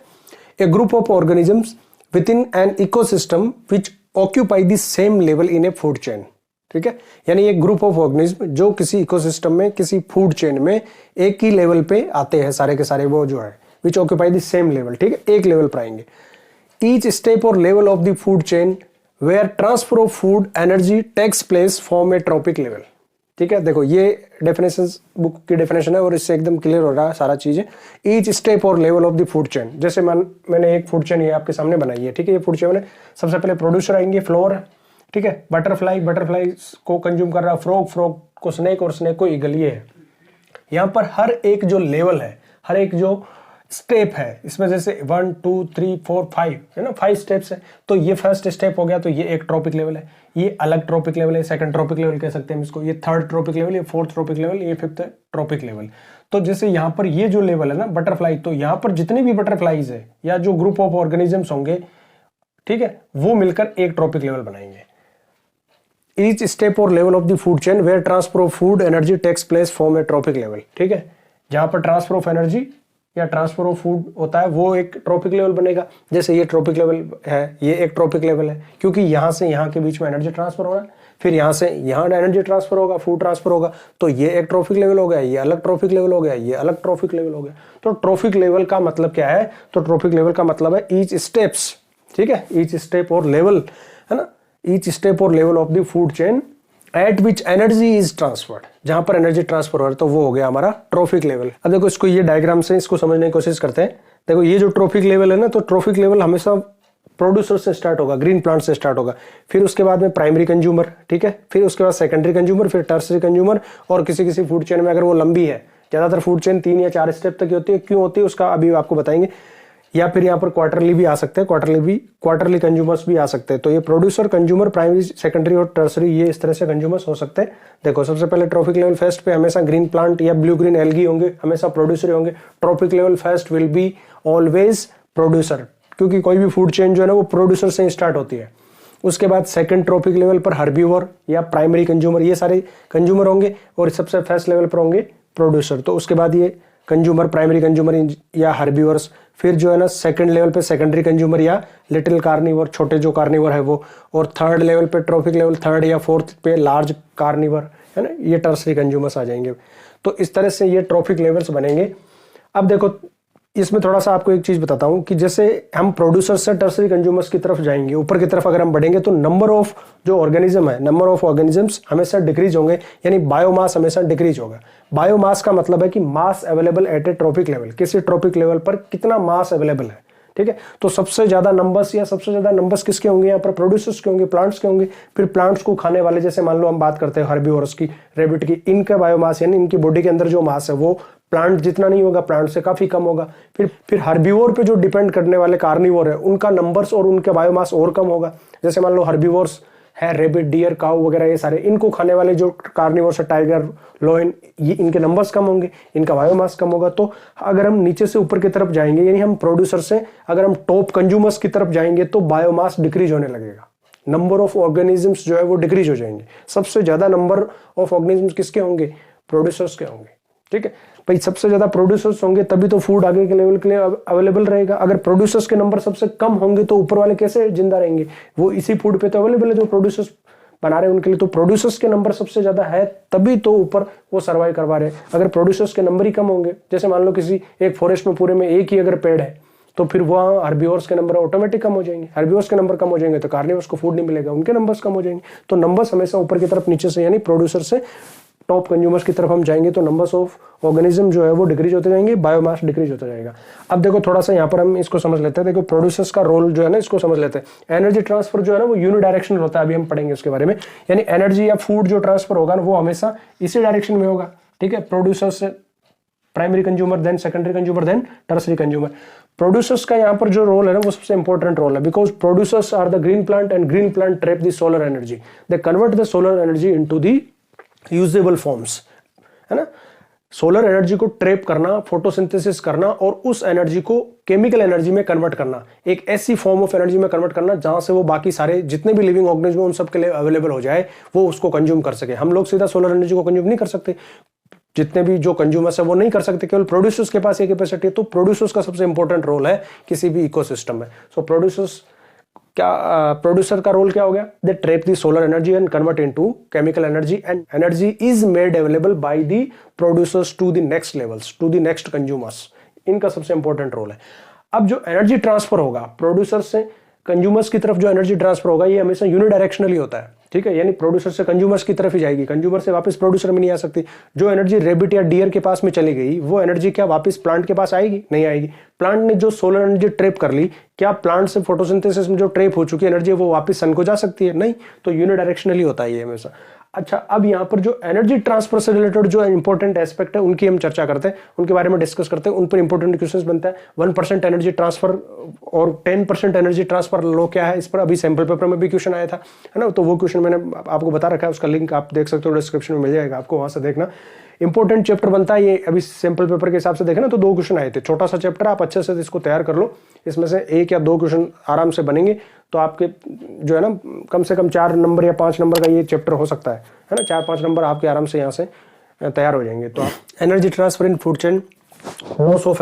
a group of organisms within an ecosystem which occupy the same level in a food chain, ठीक है। यानी एक ग्रुप ऑफ ऑर्गेनिज्म जो किसी इकोसिस्टम में, किसी फूड चेन में एक ही लेवल पे आते हैं, सारे के सारे वो जो है, which occupy the same level, ठीक है, एक लेवल पर आएंगे। ईच स्टेप और level of the food chain where transfer of food energy takes place from a trophic level, ठीक है। देखो, ये डेफिनेशन बुक की डेफिनेशन है और इससे एकदम क्लियर हो रहा है सारा चीजें। ईच स्टेप और level of the food chain, जैसे मैंने एक फूड चेन ये आपके सामने बनाई है, ठीक है। ये फूड चेन है, सबसे पहले प्रोड्यूसर आएंगे, फ्लोर, ठीक है, बटरफ्लाई को कंज्यूम कर रहा है, फ्रॉग, फ्रॉग को स्नेक, और स्नेक को ईगल, ये है। यहाँ पर हर एक जो लेवल है, हर एक जो स्टेप है, इसमें जैसे 1 2 3 4 5 है ना, 5 स्टेप्स है। तो ये फर्स्ट स्टेप हो गया, तो ये एक ट्रॉपिक लेवल है, ये अलग ट्रॉपिक लेवल है, सेकंड ट्रॉपिक लेवल कह सकते हैं हम इसको, ये थर्ड ट्रॉपिक लेवल, ये फोर्थ ट्रॉपिक लेवल, ये फिफ्थ ट्रॉपिक लेवल। तो जैसे यहाँ पर ये जो लेवल है ना बटरफ्लाई, तो यहाँ पर जितने भी बटरफ्लाईज है या जो ग्रुप ऑफ ऑर्गेनिजम्स होंगे, ठीक है, वो मिलकर एक ट्रॉपिक लेवल बनाएंगे। ईच स्टेप और level of the food chain where transfer of food energy takes place from a trophic level, ठीक है। जहां पर ट्रांसफर ऑफ एनर्जी या ट्रांसफर ऑफ फूड होता है वो एक ट्रॉपिक लेवल बनेगा। जैसे ये ट्रॉपिक लेवल है, ये एक ट्रॉपिक लेवल है, क्योंकि यहां से यहां के बीच में एनर्जी ट्रांसफर हो रहा है, फिर यहां से यहां एनर्जी ट्रांसफर होगा, फूड ट्रांसफर होगा, तो ये एक ट्रॉपिक लेवल हो गया, ये अलग ट्रॉपिक लेवल हो गया, ये अलग ट्रॉपिक लेवल हो गया। तो ट्रॉपिक लेवल का मतलब क्या है, तो ट्रॉपिक लेवल का मतलब है ईच स्टेप्स, ठीक है, ईच स्टेप और लेवल, है ना, ईच स्टेप और level of the food chain eight which energy is transferred, जहां पर एनर्जी ट्रांसफर हो रहा है, तो वो हो गया हमारा ट्रॉपिक लेवल। अब देखो, इसको ये डायग्राम से इसको समझने की कोशिश करते हैं। देखो, ये जो ट्रॉपिक लेवल है ना, तो ट्रॉपिक लेवल हमेशा प्रोड्यूसर से स्टार्ट होगा, ग्रीन प्लांट से स्टार्ट होगा, फिर उसके बाद में प्राइमरी कंज्यूमर, ठीक है, फिर उसके बाद सेकेंडरी कंज्यूमर, फिर टर्सरी कंज्यूमर, और किसी किसी फूड चेन में अगर वो लंबी है, ज़्यादातर फूड चेन 3 या 4 स्टेप तक की होती है। क्यों होती है उसका अभी आपको बताएंगे। या फिर यहाँ पर क्वार्टरली भी आ सकते हैं, क्वार्टरली कंज्यूमर्स भी आ सकते हैं। तो ये प्रोड्यूसर, कंज्यूमर, प्राइमरी, सेकेंडरी और टर्सरी, ये इस तरह से कंज्यूमर्स हो सकते हैं। देखो सबसे पहले ट्रॉपिक लेवल फेस्ट पे हमेशा ग्रीन प्लांट या ब्लू ग्रीन एल्गी होंगे, हमेशा प्रोड्यूसर होंगे। Trophic level fest will be always producer, क्योंकि कोई भी फूड चेन जो है ना वो प्रोड्यूसर से स्टार्ट होती है। उसके बाद सेकंड ट्रॉपिक लेवल पर हर्बीवोर या प्राइमरी कंज्यूमर, ये सारे कंज्यूमर होंगे, और सबसे फर्स्ट लेवल पर होंगे प्रोड्यूसर। तो उसके बाद ये कंज्यूमर, प्राइमरी कंज्यूमर या हर्बीवर्स। फिर जो है ना सेकंड लेवल पे सेकेंडरी कंज्यूमर या लिटिल कार्निवर, छोटे जो कार्निवर है वो। और थर्ड लेवल पे ट्रॉपिक लेवल थर्ड या फोर्थ पे लार्ज कार्निवर, है ना, ये टर्सरी कंज्यूमर्स आ जाएंगे। तो इस तरह से ये ट्रॉपिक लेवल्स बनेंगे। अब देखो इसमें थोड़ा सा आपको एक चीज बताता हूं कि जैसे हम प्रोड्यूसर से टर्सरी कंज्यूमर्स की तरफ जाएंगे, ऊपर की तरफ अगर हम बढ़ेंगे तो नंबर ऑफ जो ऑर्गेनिज्म है, नंबर ऑफ ऑर्गेनिजम्स हमेशा डिक्रीज होंगे, यानी बायोमास हमेशा डिक्रीज होगा। बायोमास का मतलब है कि मास available at a trophic level, किसी ट्रॉपिक लेवल पर कितना मास अवेलेबल है। ठीक है, तो सबसे ज्यादा नंबर्स किसके होंगे यहाँ पर? प्रोड्यूसर्स के होंगे, प्लांट्स के होंगे। फिर प्लांट्स को खाने वाले, जैसे मान लो हम बात करते हैं हर्बीवोरस की, रेबिट की, इनका बायोमास यानी इनकी बॉडी के अंदर जो मास है वो प्लांट जितना नहीं होगा, प्लांट से काफी कम होगा। फिर हर्बीवोर पे जो डिपेंड करने वाले कार्निवोर है उनका नंबर्स और उनके बायोमास और कम होगा। जैसे मान लो हर्बीवोर्स है, रेबिट, डियर, काऊ वगैरह, ये सारे इनको खाने वाले जो कार्निवोर्स है, टाइगर, लोयन, ये इनके नंबर्स कम होंगे, इनका बायोमास कम होगा। तो अगर हम नीचे से ऊपर की तरफ जाएंगे, यानी हम प्रोड्यूसर से अगर हम टॉप कंज्यूमर्स की तरफ जाएंगे तो बायोमास डिक्रीज होने लगेगा, नंबर ऑफ ऑर्गेनिजम्स जो है वो डिक्रीज हो जाएंगे। सबसे ज्यादा नंबर ऑफ ऑर्गेनिजम्स किसके होंगे? प्रोड्यूसर्स के होंगे। ठीक है भाई, सबसे ज्यादा प्रोड्यूसर्स होंगे तभी तो फूड आगे के लेवल के लिए अवेलेबल रहेगा। अगर प्रोड्यूसर्स के नंबर सबसे कम होंगे तो ऊपर वाले कैसे जिंदा रहेंगे? वो इसी फूड पे तो अवेलेबल है जो प्रोड्यूसर्स बना रहे हैं उनके लिए। तो प्रोड्यूसर्स के नंबर सबसे ज्यादा है तभी तो ऊपर वो सर्वाइव करवा रहे हैं। अगर प्रोड्यूसर्स के नंबर ही कम होंगे, जैसे मान लो किसी एक फॉरेस्ट में पूरे में एक ही अगर पेड़ है, तो फिर वहाँ हर्बीवोर्स के नंबर ऑटोमेटिक कम हो जाएंगे। हर्बीवोर्स के नंबर कम हो जाएंगे तो कार्निवोर्स को फूड नहीं मिलेगा, उनके नंबर्स कम हो जाएंगे। तो नंबर्स हमेशा ऊपर की तरफ नीचे से, यानी प्रोड्यूसर से टॉप कंज्यूमर्स की तरफ हम जाएंगे तो नंबर्स ऑफ ऑर्गेनिज्म जो है वो डिक्रीज होते जाएंगे, बायोमास डिक्रीज होता जाएगा। अब देखो थोड़ा सा यहाँ पर हम इसको समझ लेते हैं। देखो प्रोड्यूसर्स का रोल जो है ना, इसको समझ लेते हैं। एनर्जी ट्रांसफर जो है ना वो यूनिडायरेक्शनल होता है, अभी हम पढ़ेंगे उसके बारे में। यानी एनर्जी या फूड जो ट्रांसफर होगा ना वो हमेशा इसी डायरेक्शन में होगा। ठीक है, प्रोड्यूसर से primary consumer, then secondary consumer, then tertiary consumer. Producers का यहाँ पर जो रोल है ना वो सबसे इंपॉर्टेंट रोल है, because producers are the green plant and green plant trap the solar energy, they convert the solar energy into the usable forms, है ना। सोलर एनर्जी को ट्रैप करना, फोटोसिंथेसिस करना और उस एनर्जी को केमिकल एनर्जी में कन्वर्ट करना, एक ऐसी फॉर्म ऑफ एनर्जी में कन्वर्ट करना जहां से वो बाकी सारे जितने भी लिविंग ऑर्गेनिज्म उन सब के लिए अवेलेबल हो जाए, वो उसको कंज्यूम कर सके। हम लोग सीधा सोलर एनर्जी को कंज्यूम नहीं कर सकते, जितने भी जो कंज्यूमर्स है वो नहीं कर सकते, केवल प्रोड्यूसर्स के पास ये कैपेसिटी है। तो प्रोड्यूसर्स का सबसे इंपॉर्टेंट रोल है किसी भी इकोसिस्टम में। सो प्रोड्यूसर का रोल क्या हो गया? They trap the solar energy and convert into chemical energy, and energy is made available by the producers to the next levels, to the next consumers. इनका सबसे इंपॉर्टेंट रोल है। अब जो एनर्जी ट्रांसफर होगा producer से consumers की तरफ, जो एनर्जी ट्रांसफर होगा ये हमेशा यूनिडायरेक्शनली होता है। ठीक है, यानी प्रोड्यूसर से कंज्यूमर्स की तरफ ही जाएगी, कंज्यूमर से वापस प्रोड्यूसर में नहीं आ सकती। जो एनर्जी रेबिट या डियर के पास में चली गई वो एनर्जी क्या वापस प्लांट के पास आएगी? नहीं आएगी। प्लांट ने जो सोलर एनर्जी ट्रैप कर ली, क्या प्लांट से फोटोसिंथेसिस में जो ट्रैप हो चुकी एनर्जी वो वापस सन को जा सकती है? नहीं। तो यूनिडायरेक्शनली होता है ये हमेशा। अच्छा, अब यहाँ पर जो एनर्जी ट्रांसफर से रिलेटेड जो इंपॉर्टेंट एस्पेक्ट है उनकी हम चर्चा करते हैं, उनके बारे में डिस्कस करते हैं। उन पर इंपॉर्टेंट क्वेश्चंस बनता है। 1% एनर्जी ट्रांसफर और 10% एनर्जी ट्रांसफर लॉ क्या है, इस पर अभी सैंपल पेपर में भी क्वेश्चन आया था, है ना। तो वो क्वेश्चन मैंने आपको बता रखा है, उसका लिंक आप देख सकते हो, डिस्क्रिप्शन में मिल जाएगा, आपको वहां से देखना। इंपॉर्टेंट चैप्टर बनता है ये, अभी सैंपल पेपर के हिसाब से देखे ना तो 2 क्वेश्चन आए थे। छोटा सा चैप्टर, आप अच्छे से इसको तैयार कर लो, इसमें से 1 या 2 क्वेश्चन आराम से बनेंगे तो आपके जो है ना कम से कम 4 नंबर या 5 नंबर का ये चैप्टर हो सकता है ना। 4-5 नंबर आपके आराम से यहाँ से तैयार हो जाएंगे। तो आप energy transfer in food chain, loss of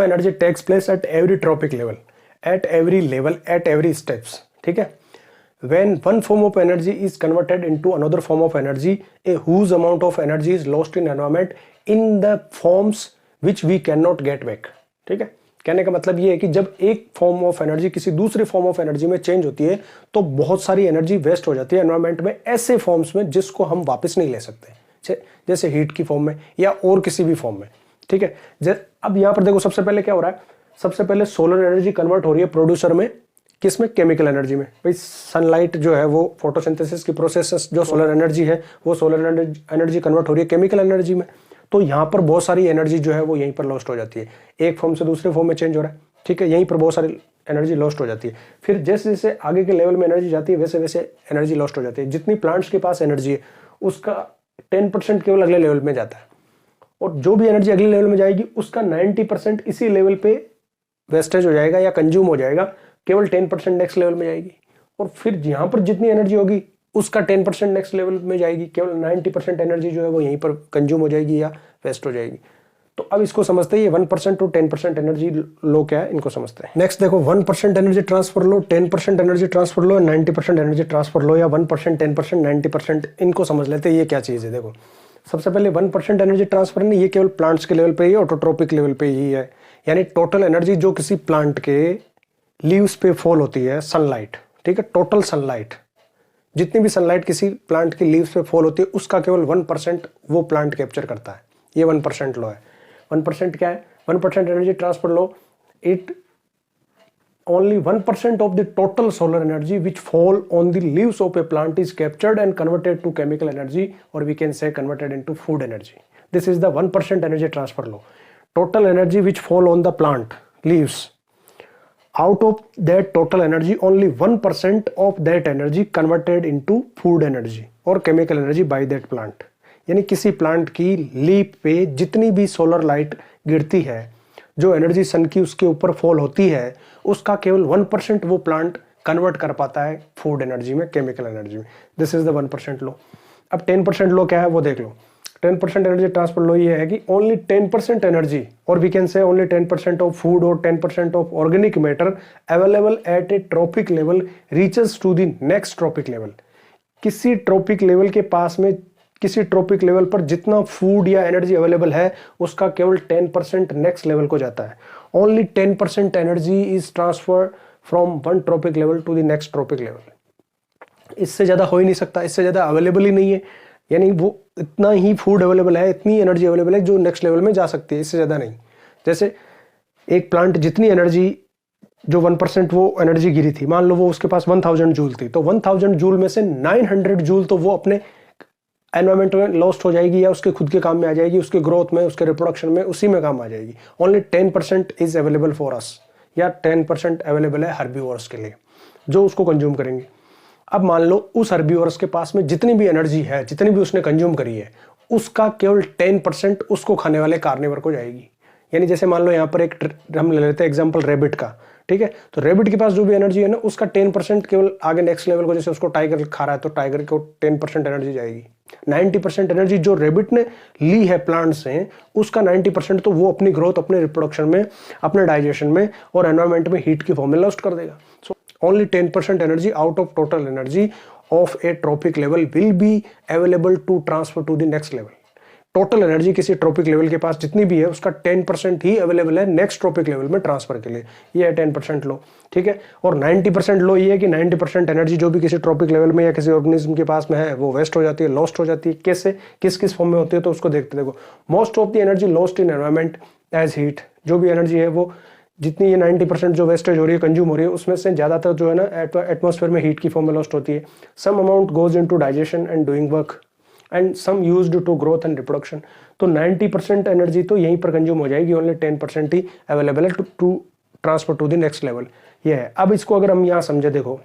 energy takes place at every trophic level, at every level, at every steps. ठीक है, when one form of energy is converted into another form of energy, a huge amount of energy is lost in environment in the forms which we cannot get back. ठीक है, कहने का मतलब ये है कि जब एक फॉर्म ऑफ एनर्जी किसी दूसरे फॉर्म ऑफ एनर्जी में चेंज होती है तो बहुत सारी एनर्जी वेस्ट हो जाती है एनवायरमेंट में, ऐसे फॉर्म्स में जिसको हम वापस नहीं ले सकते, जैसे हीट की फॉर्म में या और किसी भी फॉर्म में। ठीक है, अब यहां पर देखो सबसे पहले क्या हो रहा है, सबसे पहले सोलर एनर्जी कन्वर्ट हो रही है प्रोड्यूसर में, किसमें? केमिकल एनर्जी में। भाई सनलाइट जो है वो फोटोसिंथेसिस की प्रोसेस जो सोलर एनर्जी है वो सोलर एनर्जी कन्वर्ट हो रही है केमिकल एनर्जी में। तो यहाँ पर बहुत सारी एनर्जी जो है वो यहीं पर लॉस्ट हो जाती है, एक फॉर्म से दूसरे फॉर्म में चेंज हो रहा है, ठीक है, यहीं पर बहुत सारी एनर्जी लॉस्ट हो जाती है। फिर जैसे जैसे आगे के लेवल में एनर्जी जाती है वैसे वैसे एनर्जी लॉस्ट हो जाती है। जितनी प्लांट्स के पास एनर्जी है उसका 10% केवल अगले लेवल में जाता है, और जो भी एनर्जी अगले लेवल में जाएगी उसका 90% इसी लेवल पे वेस्टेज हो जाएगा या कंज्यूम हो जाएगा, केवल 10% नेक्स्ट लेवल में जाएगी। और फिर यहाँ पर जितनी एनर्जी होगी उसका 10% नेक्स्ट लेवल में जाएगी, केवल 90% एनर्जी जो है वो यहीं पर कंज्यूम हो जाएगी या वेस्ट हो जाएगी। तो अब इसको समझते हैं, ये 1% और 10% एनर्जी लो क्या है, इनको समझते हैं। नेक्स्ट देखो, 1% एनर्जी ट्रांसफर लो, 10% एनर्जी ट्रांसफर लो, 90% एनर्जी ट्रांसफर लो, या 1%, 10%, 90%, इनको समझ लेते हैं ये क्या चीज़ है। देखो सबसे पहले 1% एनर्जी ट्रांसफर नहीं, ये केवल प्लांट्स के लेवल पे ही, ऑटोट्रोपिक लेवल पे ही है, यानी टोटल एनर्जी जो किसी प्लांट के लीव्स पे फॉल होती है, सनलाइट, ठीक है, टोटल सनलाइट, जितनी भी सनलाइट किसी प्लांट की लीव्स पे फॉल होती है उसका केवल 1% वो प्लांट कैप्चर करता है, ये 1% लो है। 1% क्या है, 1% energy transfer low, it only 1% of the total solar energy which fall on the leaves of a plant is captured and converted to chemical energy, or we can say converted into food energy. This is the 1% energy transfer law. Total energy which fall on the plant leaves, out of that total energy only 1% of that energy converted into food energy or chemical energy by that plant. यानी किसी plant की leaf पे जितनी भी solar light गिरती है, जो energy सन की उसके ऊपर फॉल होती है, उसका केवल 1% वो प्लांट कन्वर्ट कर पाता है फूड एनर्जी में, केमिकल एनर्जी में। दिस इज द 1% लो। अब 10% लो क्या है वो देख लो। 10% एनर्जी ट्रांसफर लो ये है कि ओनली 10% एनर्जी, और we can say only 10% of food और 10% of organic matter available at a trophic level reaches to the next trophic level. किसी ट्रॉपिक लेवल के पास में, किसी ट्रॉपिक लेवल पर जितना फूड या एनर्जी अवेलेबल है उसका केवल 10% नेक्स्ट लेवल को जाता है। Only 10% energy is transfer from one trophic level to the next trophic level. इससे ज़्यादा हो ही नहीं सकता, इससे ज़्यादा अवेलेबल ही नहीं है, यानी वो इतना ही फूड अवेलेबल है, इतनी एनर्जी अवेलेबल है जो नेक्स्ट लेवल में जा सकती है, इससे ज़्यादा नहीं। जैसे एक प्लांट जितनी एनर्जी, जो 1% वो एनर्जी गिरी थी, मान लो वो उसके पास 1000 जूल थी, तो 1000 जूल में से 900 जूल तो वो अपने एनवायरमेंट में लॉस्ट हो जाएगी या उसके खुद के काम में आ जाएगी, उसके ग्रोथ में, उसके रिप्रोडक्शन में, उसी में काम आ जाएगी। Only 10% is available for us, या 10% अवेलेबल है हर्बीवोर्स के लिए जो उसको कंज्यूम करेंगे। अब मान लो उस हर्बीवोर्स के पास में जितनी भी एनर्जी है, जितनी भी उसने कंज्यूम करी है, उसका केवल 10% उसको खाने वाले कार्निवर को जाएगी। यानी जैसे मान लो यहाँ पर एक हम ले लेते हैं एग्जाम्पल रेबिट का, ठीक है, तो रेबिट के पास जो भी एनर्जी है ना, उसका 10% केवल आगे नेक्स्ट लेवल को, जैसे उसको टाइगर खा रहा है तो टाइगर को 10% एनर्जी जाएगी। 90% एनर्जी जो रेबिट ने ली है प्लांट से, उसका 90% तो वो अपनी ग्रोथ, अपने रिप्रोडक्शन में, अपने डाइजेशन में और एनवायरमेंट में हीट की फॉर्म में लॉस्ट कर देगा। So only 10% energy out of total energy of a trophic level will be available to transfer to the next level. Total energy किसी ट्रॉपिक लेवल के पास जितनी भी है उसका 10% ही अवेलेबल है नेक्स्ट ट्रॉपिक लेवल में ट्रांसफर के लिए, ये है 10% लो, ठीक है। और 90% लो ये है कि 90% एनर्जी जो भी किसी ट्रॉपिक लेवल में या किसी ऑर्गेनिज्म के पास में है वो वेस्ट हो जाती है, लॉस्ट हो जाती है। कैसे, किस किस फॉर्म में होती है, तो उसको देखते देखो। Most of the energy lost in environment as heat, जो भी एनर्जी है वो जितनी ये 90% जो वेस्टेज हो रही है, कंज्यूम हो रही है, उसमें से ज़्यादातर जो है ना एटमॉस्फेयर में हीट की फॉर्म में लॉस्ट होती है। Some amount goes into digestion and doing work and some used to growth and reproduction. तो 90% एनर्जी तो यहीं पर कंज्यूम हो जाएगी, ओनली 10% ही अवेलेबल है to transfer to the next level, ये है। अब इसको अगर हम यहाँ समझे, देखो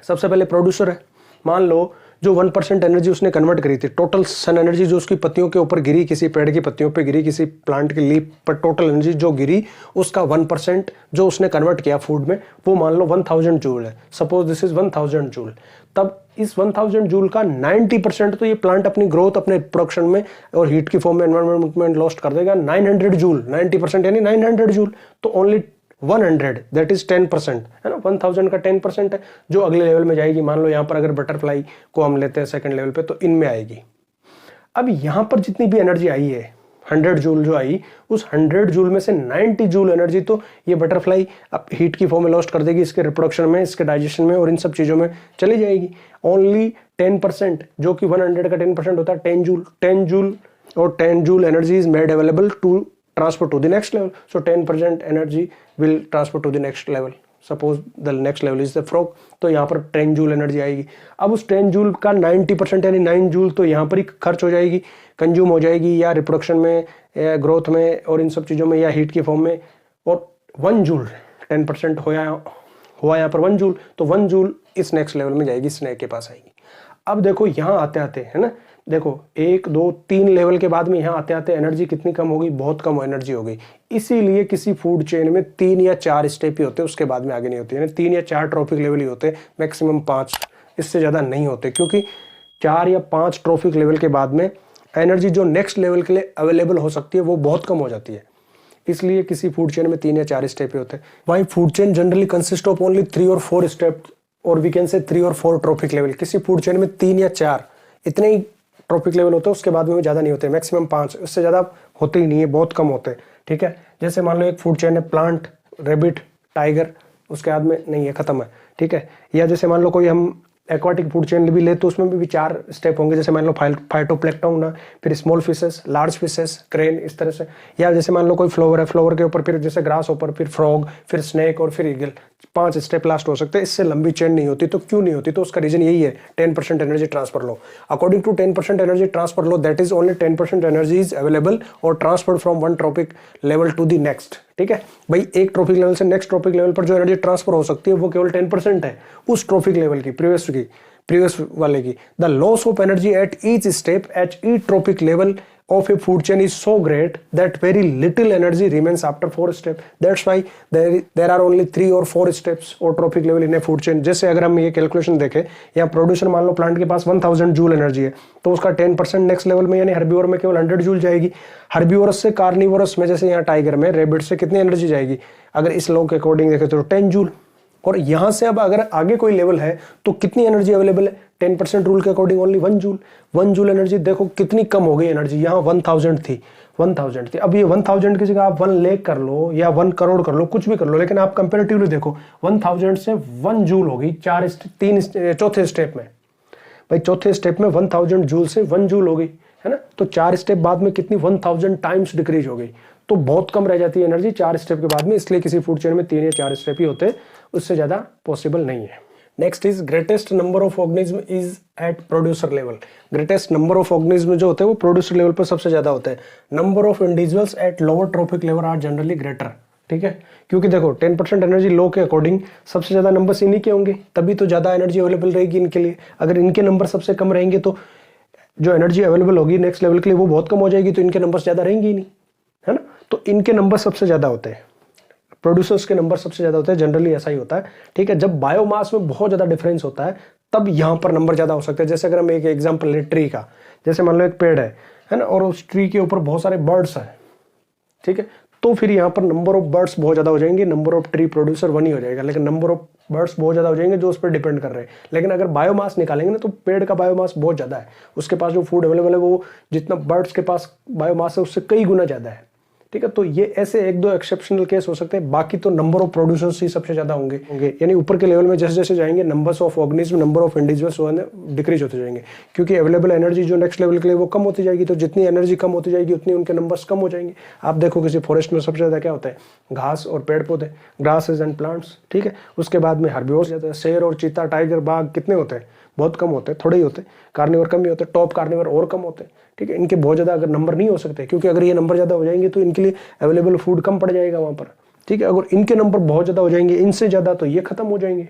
सबसे पहले प्रोड्यूसर है, मान लो जो 1% एनर्जी उसने कन्वर्ट करी थी, टोटल सन एनर्जी जो उसकी पत्तियों के ऊपर गिरी, किसी पेड़ की पत्तियों पे गिरी, किसी प्लांट की लीफ पर टोटल एनर्जी जो गिरी, उसका 1% जो उसने कन्वर्ट किया फूड में, वो मान लो 1000 जूल है। सपोज दिस इज 1000 जूल, तब इस 1000 जूल का 90% तो ये प्लांट अपनी ग्रोथ, अपने प्रोडक्शन में और हीट की फॉर्म में एनवायरमेंट में लॉस्ट कर देगा। 900 जूल, 90% यानी 900 जूल, तो ओनली 100 दैट इज 10%, है ना। 1000 का 10% है जो अगले लेवल में जाएगी। मान लो यहाँ पर अगर बटरफ्लाई को हम लेते हैं सेकंड लेवल पे, तो इनमें आएगी। अब यहाँ पर जितनी भी एनर्जी आई है, 100 जूल जो आई, उस 100 जूल में से 90 जूल एनर्जी तो ये बटरफ्लाई अब हीट की फॉर्म में लॉस्ट कर देगी, इसके रिप्रोडक्शन में, इसके डाइजेशन में और इन सब चीज़ों में चली जाएगी। ओनली 10% जो कि 100 का 10% होता है 10 जूल, 10 जूल और 10 joule energy is made available to transfer to the next level. So 10% energy will transfer to the next level. Suppose the next level is the frog, तो यहाँ पर 10 जूल एनर्जी आएगी। अब उस 10 जूल का 90% यानी 9 joule तो यहाँ पर ही खर्च हो जाएगी, कंज्यूम हो जाएगी, या रिप्रोडक्शन में या ग्रोथ में और इन सब चीज़ों में, या हीट की फॉर्म में। और 1 जूल 10% हुआ यहाँ पर 1 जूल, तो 1 जूल इस नेक्स्ट लेवल में जाएगी, स्नेक के पास आएगी। अब देखो यहाँ आते आते है ना, देखो 1 2 3 लेवल के बाद में यहाँ आते आते एनर्जी कितनी कम होगी, बहुत कम एनर्जी हो गई। इसीलिए किसी फूड चेन में 3 या 4 स्टेप ही होते हैं, उसके बाद में आगे नहीं होती है। 3 या 4 ट्रॉफिक लेवल ही होते हैं, मैक्सिमम 5, इससे ज़्यादा नहीं होते, क्योंकि 4 या 5 ट्रॉफिक लेवल के बाद में एनर्जी जो नेक्स्ट लेवल के लिए अवेलेबल हो सकती है वो बहुत कम हो जाती है। इसलिए किसी फूड चेन में 3 या 4 स्टेप ही होते हैं। Why food chain generally consist of only 3 और 4 स्टेप, और वी कैन से 3 और 4 ट्रॉफिक लेवल। किसी फूड चेन में 3 या 4 इतने ही ट्रॉफिक लेवल होते हैं, उसके बाद में ज़्यादा नहीं होते, मैक्सिमम 5, उससे ज़्यादा होते ही नहीं है, बहुत कम होते हैं। ठीक है, जैसे मान लो एक फूड चेन है प्लांट, रेबिट, टाइगर, उसके बाद में नहीं है, खत्म है। ठीक है, या जैसे मान लो कोई हम एक्वाटिक फूड चेन भी ले तो उसमें भी 4 स्टेप होंगे, जैसे मान लो फाइटोप्लैंक्टन ना, फिर small fishes, large fishes, crane, इस तरह से। या जैसे मान लो कोई फ्लावर है, फ्लावर के ऊपर फिर जैसे ग्रास ऊपर, फिर फ्रॉग, फिर स्नेक और फिर ईगल, 5 स्टेप लास्ट हो सकते हैं। इससे लंबी चेन नहीं होती। तो क्यों नहीं होती? तो उसका रीजन यही है, 10% energy transfer law. According to 10% energy transfer law, that is only 10% energy is available और transfer from one trophic level to the next. ठीक है भाई, एक ट्रॉपिक लेवल से नेक्स्ट ट्रॉपिक लेवल पर जो एनर्जी ट्रांसफर हो सकती है वो केवल 10% है उस ट्रॉपिक लेवल की, प्रीवियस वाले की। The loss of energy at each step at each trophic level of a food chain is so great that very little energy remains after 4 step. That's why there are only 3 or 4 steps or trophic level in a food chain. जैसे अगर हम ये calculation देखें, या producer मान लो plant के पास 1000 joule energy है, तो उसका 10% नेक्स्ट लेवल में यानी हर्बीवोर में केवल 100 जूल जाएगी। हर्बीवोरस से कार्निवोरस में, जैसे यहाँ टाइगर में, रेबिट से कितनी एनर्जी जाएगी अगर इस लॉ के अकॉर्डिंग देखें तो 10 जूल। और यहां से अब अगर आगे कोई लेवल है तो कितनी एनर्जी अवेलेबल है? 10% रूल के according only 1 joule. 1 joule energy देखो कितनी कम हो गई एनर्जी, यहाँ 1000 थी, 1000 थी। अब ये 1000 की जगह आप 1 लाख कर लो या 1 करोड़ कर लो, कुछ भी कर लो, लेकिन आप कंपेरेटिवली देखो 1000 से 1 जूल हो गई चौथे स्टेप में। भाई चौथे स्टेप में 1000 जूल से 1 जूल हो गई, है ना। तो 4 स्टेप बाद में कितनी 1000 टाइम्स डिक्रीज हो गई, तो बहुत कम रह जाती है एनर्जी 4 स्टेप के बाद में। इसलिए किसी फूड चेन में 3 या 4 स्टेप ही होते हैं, उससे ज्यादा पॉसिबल नहीं है। Next is greatest number of organism is at producer level. Greatest number of organism जो होते हैं वो प्रोड्यूसर लेवल पर सबसे ज्यादा होते हैं। Number of individuals at lower trophic level are generally greater. ठीक है, क्योंकि देखो 10% एनर्जी लो के अकॉर्डिंग सबसे ज्यादा नंबर्स इन्हीं के होंगे, तभी तो ज्यादा एनर्जी अवेलेबल रहेगी इनके लिए। अगर इनके नंबर सबसे कम रहेंगे तो जो एनर्जी अवेलेबल होगी नेक्स्ट लेवल के लिए वो बहुत कम हो जाएगी, तो इनके नंबर ज्यादा रहेंगे ही नहीं, है ना। तो इनके नंबर सबसे ज्यादा होते हैं, प्रोड्यूसर्स के नंबर सबसे ज्यादा होते हैं, जनरली ऐसा ही होता है। ठीक है, जब बायोमास में बहुत ज्यादा डिफरेंस होता है तब यहां पर नंबर ज्यादा हो सकते हैं। जैसे अगर हम एक एग्जांपल ले ट्री का, जैसे मान लो एक पेड़ है ना, और उस ट्री के ऊपर बहुत सारे बर्ड्स हैं, ठीक है, तो फिर यहाँ पर नंबर ऑफ बर्ड्स बहुत ज्यादा हो जाएंगे, नंबर ऑफ ट्री प्रोड्यूसर 1 ही हो जाएगा, लेकिन नंबर ऑफ बर्ड्स बहुत ज्यादा हो जाएंगे जो उस पर डिपेंड कर रहे हैं। लेकिन अगर बायोमास निकालेंगे ना तो पेड़ का बायोमास बहुत ज्यादा है, उसके पास जो फूड अवेलेबल है वो जितना बर्ड्स के पास बायोमास है उससे कई गुना ज्यादा है। ठीक है, तो ये ऐसे 1-2 एक्सेप्शनल केस हो सकते हैं, बाकी तो नंबर ऑफ प्रोड्यूसर्स ही सबसे ज्यादा होंगे। यानी ऊपर के लेवल में जैसे जैसे जाएंगे numbers of organism, number of individuals decrease होते जाएंगे, क्योंकि अवेलेबल एनर्जी जो नेक्स्ट लेवल के लिए वो कम होती जाएगी। तो जितनी एनर्जी कम होती जाएगी उतनी उनके नंबर्स कम हो जाएंगे। आप देखो किसी फॉरेस्ट में सबसे ज्यादा क्या होता है, घास और पेड़ पौधे, ग्रासेस एंड प्लांट्स। ठीक है, उसके बाद में हर्बिवोर्स ज्यादा, शेर और चीता, टाइगर, बाघ कितने होते हैं? बहुत कम होते हैं, थोड़े ही होते हैं। कार्निवर कम ही होते हैं, टॉप कार्निवर और कम होते हैं। ठीक है, इनके बहुत ज्यादा अगर नंबर नहीं हो सकते, क्योंकि अगर ये नंबर ज्यादा हो जाएंगे तो इनके लिए अवेलेबल फूड कम पड़ जाएगा वहां पर। ठीक है, अगर इनके नंबर बहुत ज्यादा हो जाएंगे इनसे ज्यादा, तो ये खत्म हो जाएंगे।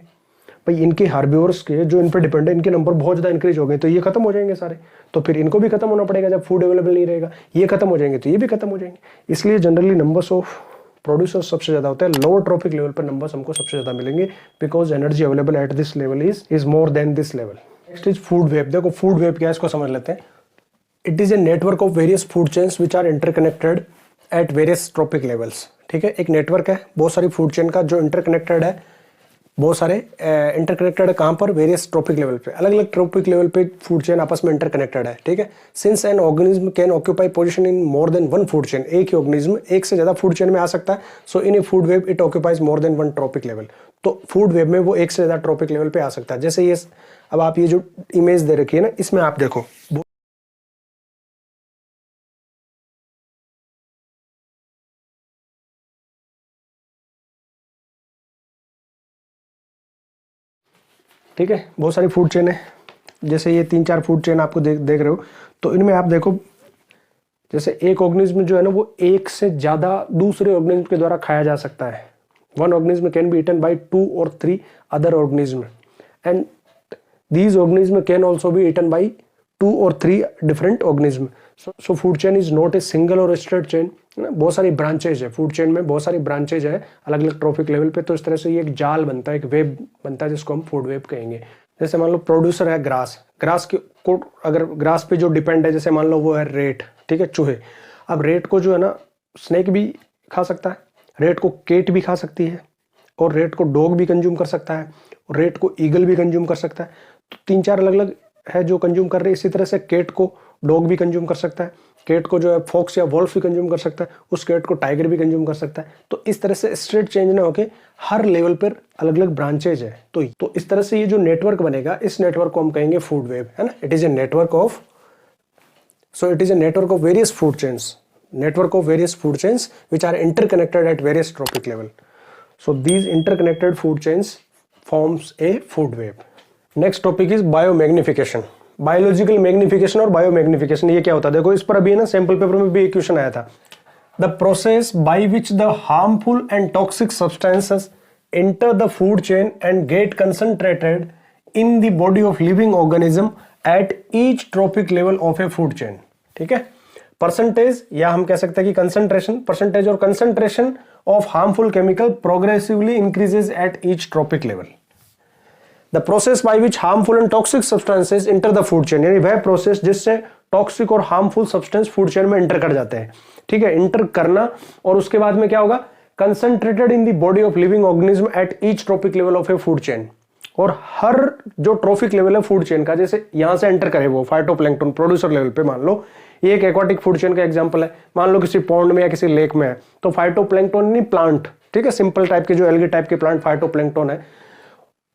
भाई इनके हार्बिवर्स के जो इन पर डिपेंड है, इनके नंबर बहुत ज्यादा इंक्रीज हो गए तो ये खत्म हो जाएंगे सारे, तो फिर इनको भी खत्म होना पड़ेगा जब फूड अवेलेबल नहीं रहेगा। ये खत्म हो जाएंगे तो ये भी खत्म हो जाएंगे। इसलिए जनरली नंबर्स ऑफ प्रोड्यूसर्स सबसे ज्यादा होते हैं। लोअर ट्रॉपिक लेवल पर नंबर्स हमको सबसे ज्यादा मिलेंगे, because energy available at this level is more than this level. Next is food web. देखो फूड वेब क्या है, इसको समझ लेते हैं। It is a network of various food chains which are interconnected at various trophic levels. ठीक है, एक नेटवर्क है बहुत सारी फूड चेन का जो इंटरकनेक्टेड है, बहुत सारे इंटरकनेक्टेड है। कहाँ पर? वेरियस ट्रॉपिक लेवल पे, अलग अलग ट्रॉपिक लेवल पे फूड चेन आपस में इंटरकनेक्टेड है। ठीक है, since an organism can occupy position in more than one food chain, एक ही ऑर्गेनिज्म एक से ज्यादा फूड चेन में आ सकता है। So in a food web it occupies more than one trophic level. तो फूड वेब में वो एक से ज्यादा ट्रॉपिक लेवल पे आ सकता है। जैसे ये अब आप ये जो इमेज दे रखी है ना, इसमें आप देखो ठीक है, बहुत सारी फूड चेन है, जैसे ये 3-4 फूड चेन आपको देख रहे हो। तो इनमें आप देखो, जैसे एक ऑर्गेनिज्म जो है ना वो एक से ज़्यादा दूसरे ऑर्गेनिज्म के द्वारा खाया जा सकता है। One organism can be eaten by 2 or 3 other organism and these organism can also be eaten by 2 or 3 different organism. So food chain is not a single or straight chain. बहुत सारी branches है food chain में, बहुत सारी branches है अलग अलग trophic level पे। तो इस तरह से ये एक जाल बनता है, एक वेब बनता है जिसको हम फूड वेब कहेंगे। जैसे मान लो प्रोड्यूसर है ग्रास, ग्रास को अगर ग्रास पे जो डिपेंड है, जैसे मान लो वो है रेट, ठीक है, चूहे। अब रेट को जो है ना स्नेक भी खा सकता है, रेट को केट भी खा सकती है, और रेट को डॉग भी कंज्यूम कर सकता है, और रेट को ईगल भी कंज्यूम कर सकता है। तो 3-4 अलग अलग है जो कंज्यूम कर रहे हैं। इसी तरह से केट को डॉग भी कंज्यूम कर सकता है, केट को जो है फॉक्स या वॉल्फ भी कंज्यूम कर सकता है, उस केट को टाइगर भी कंज्यूम कर सकता है। तो इस तरह से स्ट्रेट चेंज ना होके हर लेवल पर अलग अलग ब्रांचेज है। तो इस तरह से ये जो नेटवर्क बनेगा, इस नेटवर्क को हम कहेंगे फूड वेब, है ना। It is a network of various food chains, network of various food chains which are interconnected at various trophic level. So these interconnected food chains forms a food web. Next topic is biomagnification. Biological magnification और biomagnification, ये क्या होता है? देखो इस पर अभी ना सैंपल पेपर में भी एक क्वेश्चन आया था। The process by which the harmful and toxic substances enter the food chain and get concentrated in the body of living organism at each trophic level of a food chain. ठीक है, percentage या हम कह सकते हैं कि concentration, percentage और concentration of harmful chemical progressively increases at each trophic level. The process by which harmful and toxic substances enter the food chain, यानी वह प्रोसेस जिससे टॉक्सिक और हार्मफुल सब्सटेंस फूड चेन में इंटर कर जाते हैं। ठीक है, इंटर करना, और उसके बाद में क्या होगा? Concentrated in the body of living organism at each trophic level of a food chain. और हर जो ट्रॉफिक लेवल है फूड चेन का, जैसे यहां से एंटर करे वो फाइटोप्लैंक्टन प्रोड्यूसर लेवल पे, मान लो ये एक एक्वाटिक फूड चेन का एग्जांपल है, मान लो किसी पॉन्ड में या किसी लेक में है, तो फाइटोप्लैंक्टन नहीं प्लांट, ठीक है, सिंपल टाइप के जो एल्गी टाइप के प्लांट फाइटोप्लैंक्टन है,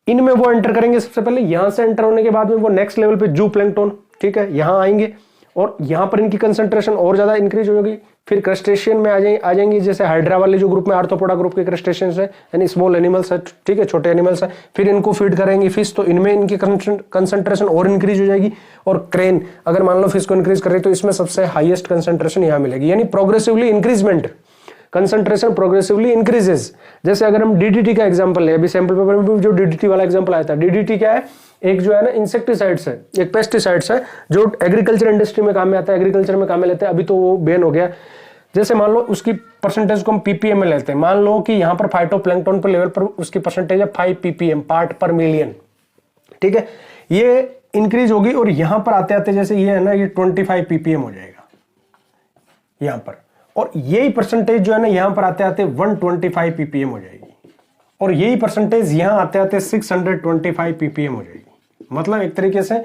इनमें वो एंटर करेंगे सबसे पहले। यहां से एंटर होने के बाद में वो नेक्स्ट लेवल पे जू प्लैंक्टन, ठीक है, यहां आएंगे और यहां पर इनकी कंसंट्रेशन और ज्यादा इंक्रीज होगी। फिर क्रस्टेशियन में आ जाएंगे, जैसे हाइड्रा वाले जो ग्रुप में आर्थ्रोपोडा ग्रुप के क्रस्टेशियंस है, यानी स्मॉल एनिमल्स है, ठीक है, छोटे एनिमल्स है। फिर इनको फीड करेंगे फिश, तो इनमें इनकी कंसंट्रेशन और इंक्रीज हो जाएगी। और क्रेन, अगर मान लो फिश को इंक्रीज कर रहे तो इसमें सबसे हाईएस्ट कंसंट्रेशन यहां मिलेगी, यानी progressively increment, concentration progressively increases. जैसे अगर हम डीडीटी का एग्जांपल है, अभी सैंपल पेपर में जो डीडीटी वाला एग्जांपल आया था, डीडीटी क्या है? एक जो है ना इंसेक्टिसाइड्स है, एक पेस्टिसाइड्स है जो एग्रीकल्चर इंडस्ट्री में काम में आता है, एग्रीकल्चर में काम में लेते हैं, अभी तो वो बैन हो गया। जैसे मान लो उसकी परसेंटेज को हम पीपीएम में लेते हैं, मान लो कि यहाँ पर फाइटोप्लैंक्टन पर लेवल पर उसकी परसेंटेज है 5 ppm, पार्ट पर मिलियन। ठीक है, ये इंक्रीज होगी और यहां पर आते आते जैसे ये है ना, ये 25 ppm हो जाएगा यहां पर, और यही परसेंटेज जो है ना यहां पर आते आते 125 ppm हो जाएगी, और यही परसेंटेज यहां आते आते 625 ppm हो जाएगी। मतलब एक तरीके से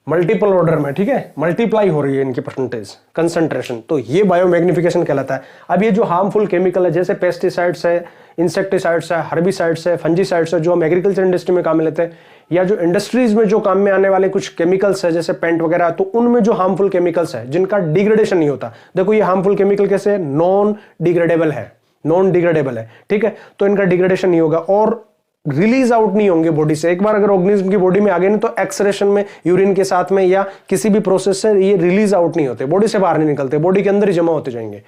मल्टीपल ऑर्डर में, ठीक है, मल्टीप्लाई हो रही है इनकी परसेंटेज कंसंट्रेशन। तो ये बायोमैग्निफिकेशन कहलाता है। अब ये जो हार्मफुल केमिकल है, जैसे पेस्टिसाइड्स है, इंसेक्टिसाइड्स है, हर्बिसाइड्स है, फंजीसाइड्स है, जो हम एग्रीकल्चर इंडस्ट्री में काम में लेते हैं, या जो इंडस्ट्रीज में जो काम में आने वाले कुछ केमिकल्स है जैसे पेंट वगैरह, तो उनमें जो हार्मफुल केमिकल्स है जिनका डिग्रेडेशन नहीं होता, देखो ये हार्मफुल केमिकल कैसे नॉन डिग्रेडेबल है, नॉन डिग्रेडेबल है, ठीक है, तो इनका डिग्रेडेशन नहीं होगा और रिलीज आउट नहीं होंगे बॉडी से। एक बार अगर ऑर्गेनिज्म की बॉडी में आ गए ना, तो एक्सरेशन में, यूरिन के साथ में या किसी भी प्रोसेस से ये रिलीज आउट नहीं होते, बॉडी से बाहर नहीं निकलते, बॉडी के अंदर ही जमा होते जाएंगे।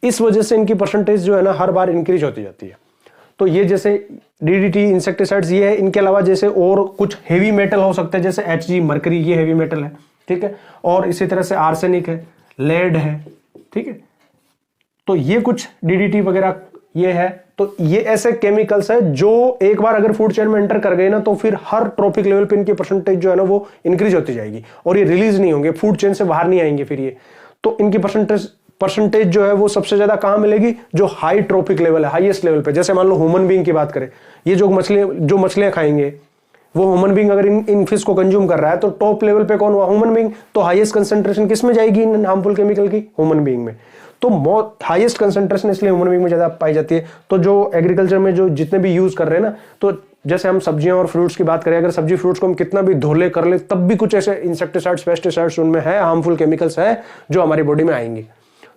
इस वजह से इनकी परसेंटेज जो है ना हर बार इंक्रीज होती जाती है। तो ये जैसे डीडीटी, इंसेक्टिसाइड्स ये है, इनके अलावा जैसे और कुछ हेवी मेटल हो सकते हैं, जैसे Hg, मरकरी, ये हेवी मेटल है, ठीक है, और इसी तरह से आर्सेनिक है, लेड है, ठीक है, तो ये कुछ डीडीटी वगैरह ये है। तो ये ऐसे केमिकल्स है जो एक बार अगर फूड चेन में एंटर कर गए ना, तो फिर हर ट्रॉपिक लेवल पे इनकी परसेंटेज जो है ना वो इंक्रीज होती जाएगी और ये रिलीज नहीं होंगे, फूड चेन से बाहर नहीं आएंगे फिर ये। तो इनकी परसेंटेज जो है वो सबसे ज्यादा कहां मिलेगी? जो हाई ट्रॉपिक लेवल है, हाईएस्ट लेवल पे। जैसे मान लो ह्यूमन बीइंग की बात करें, ये जो मछलियां खाएंगे, वो ह्यूमन बीइंग अगर इन फिश को कंज्यूम कर रहा है, तो टॉप लेवल पे कौन हुआ? Human being. तो हाईएस्ट कंसंट्रेशन किस में जाएगी इन हार्मफुल केमिकल की? ह्यूमन बीइंग में। तो हाईएस्ट कंसंट्रेशन इसलिए ह्यूमन बीइंग में ज्यादा पाई जाती है। तो जो एग्रीकल्चर में जो जितने भी यूज कर रहे हैं ना, तो जैसे हम सब्जियां और फ्रूट्स की बात करें, अगर सब्जी फ्रूट्स को हम कितना भी धोले कर ले, तब भी कुछ ऐसे इंसेक्टिसाइड्स, पेस्टिसाइड्स उनमें है, हार्मफुल केमिकल्स है जो हमारी बॉडी में आएंगे,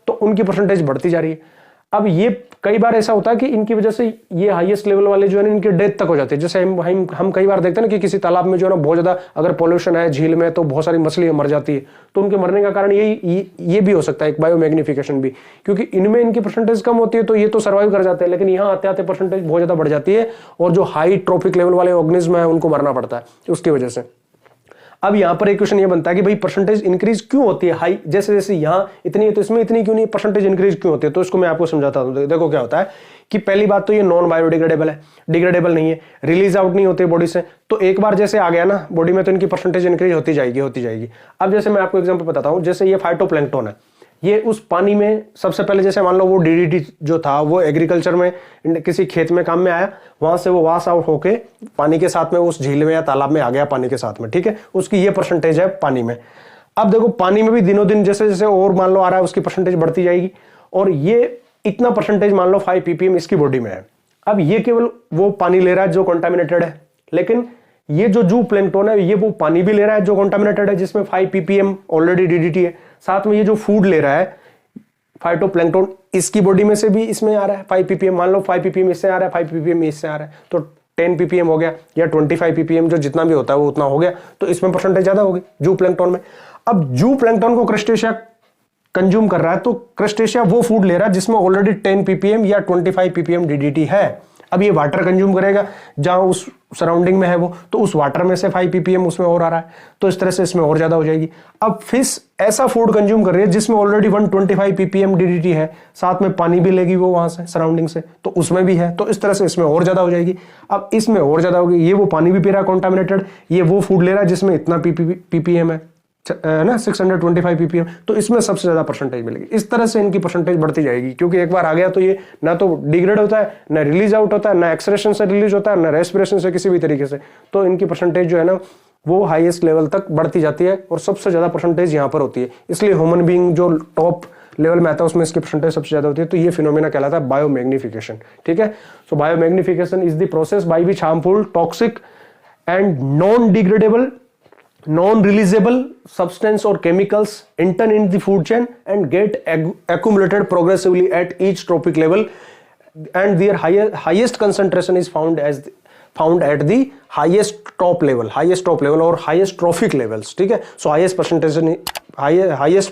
तो उनकी परसेंटेज बढ़ती जा रही है। अब ये कई बार ऐसा होता है कि इनकी वजह से ये हाईएस्ट लेवल वाले जो है ना इनकी डेथ तक हो जाती है। जैसे हम कई बार देखते हैं ना कि किसी तालाब में जो है ना बहुत ज्यादा अगर पोल्यूशन है झील में तो बहुत सारी मछलियां मर जाती है, तो उनके मरने का कारण ये भी हो सकता है एक बायोमैग्निफिकेशन भी, क्योंकि इनमें इनकी परसेंटेज कम होती है तो ये तो सर्वाइव कर जाते हैं, लेकिन यहाँ आते आते परसेंटेज बहुत ज्यादा बढ़ जाती है और जो हाई ट्रॉफिक लेवल वाले ऑर्गेनिज्म है उनको मरना पड़ता है उसकी वजह से। अब यहां पर एक क्वेश्चन ये बनता है कि भाई परसेंटेज इंक्रीज क्यों होती है हाई, जैसे जैसे यहां इतनी है तो इसमें इतनी क्यों नहीं, परसेंटेज इंक्रीज क्यों होती है, तो इसको मैं आपको समझाता हूं। देखो क्या होता है कि पहली बात तो ये नॉन बायोडिग्रेडेबल है, डिग्रेडेबल नहीं है, रिलीज आउट नहीं होते बॉडी से, तो एक बार जैसे आ गया ना बॉडी में तो इनकी परसेंटेज इंक्रीज होती जाएगी। अब जैसे मैं आपको एग्जांपल बताता हूं, जैसे ये फाइटोप्लैंक्टन है, ये उस पानी में सबसे पहले जैसे मान लो वो डीडीटी जो था वो एग्रीकल्चर में किसी खेत में काम में आया, वहां से वो वाश आउट होके पानी के साथ में उस झील में या तालाब में आ गया पानी के साथ में, ठीक है, उसकी ये परसेंटेज है पानी में। अब देखो पानी में भी दिनों दिन जैसे जैसे और मान लो आ रहा है उसकी परसेंटेज बढ़ती जाएगी, और ये इतना परसेंटेज मान लो 5 ppm इसकी बॉडी में है। अब ये केवल वो पानी ले रहा है जो कंटामिनेटेड है, लेकिन ये जो जू प्लैंक्टन है ये वो पानी भी ले रहा है जो कंटामिनेटेड है जिसमें 5 ppm ऑलरेडी डीडीटी है, साथ में ये जो फूड ले रहा है फाइटोप्लैंक्टन इसकी बॉडी में से भी इसमें आ रहा है 5 ppm, मान लो 5 ppm इससे आ रहा है, 5 ppm इससे आ रहा है, तो 10 ppm हो गया या 25 ppm जो जितना भी होता है वो उतना हो गया, तो इसमें परसेंटेज ज्यादा होगी जू प्लैंक्टन में। अब जू प्लैंक्टन को क्रस्टेशिया कंज्यूम कर रहा है, तो क्रस्टेशिया वो फूड ले रहा है जिसमें ऑलरेडी 10 ppm या 25 ppm डीडीटी है। अब ये वाटर कंज्यूम करेगा जहां उस सराउंडिंग में है वो, तो उस वाटर में से 5 ppm उसमें और आ रहा है, तो इस तरह से इसमें और ज्यादा हो जाएगी। अब फिश ऐसा फूड कंज्यूम कर रही है जिसमें ऑलरेडी 125 ppm डीडीटी है, साथ में पानी भी लेगी वो वहां से सराउंडिंग से, तो उसमें भी है, तो इस तरह से इसमें और ज्यादा हो जाएगी। अब इसमें और ज्यादा होगी, ये वो पानी भी पी रहा है कॉन्टामिनेटेड, ये वो फूड ले रहा है जिसमें इतना ppm है ना 625 ppm, तो इसमें सबसे ज्यादा परसेंटेज मिलेगी। इस तरह से इनकी परसेंटेज बढ़ती जाएगी, क्योंकि एक बार आ गया तो ये ना तो डिग्रेड होता है, ना रिलीज आउट होता है, ना एक्सक्रेशन से रिलीज होता है, ना रेस्पिरेशन से किसी भी तरीके से, तो इनकी परसेंटेज जो है ना वो हाईएस्ट लेवल तक बढ़ती जाती है और सबसे ज्यादा परसेंटेज यहां पर होती है। इसलिए ह्यूमन बीइंग जो टॉप लेवल में आता है उसमें इसकी परसेंटेज सबसे ज्यादा होती है, तो ये फिनोमेना कहलाता है बायोमैग्निफिकेशन, ठीक है। So biomagnification is the process by which harmful, toxic and non degradable, non-releasable substance or chemicals enter in the food chain and get accumulated progressively at each trophic level, and their highest concentration is found at the highest top level or highest trophic levels, ठीक है। so highest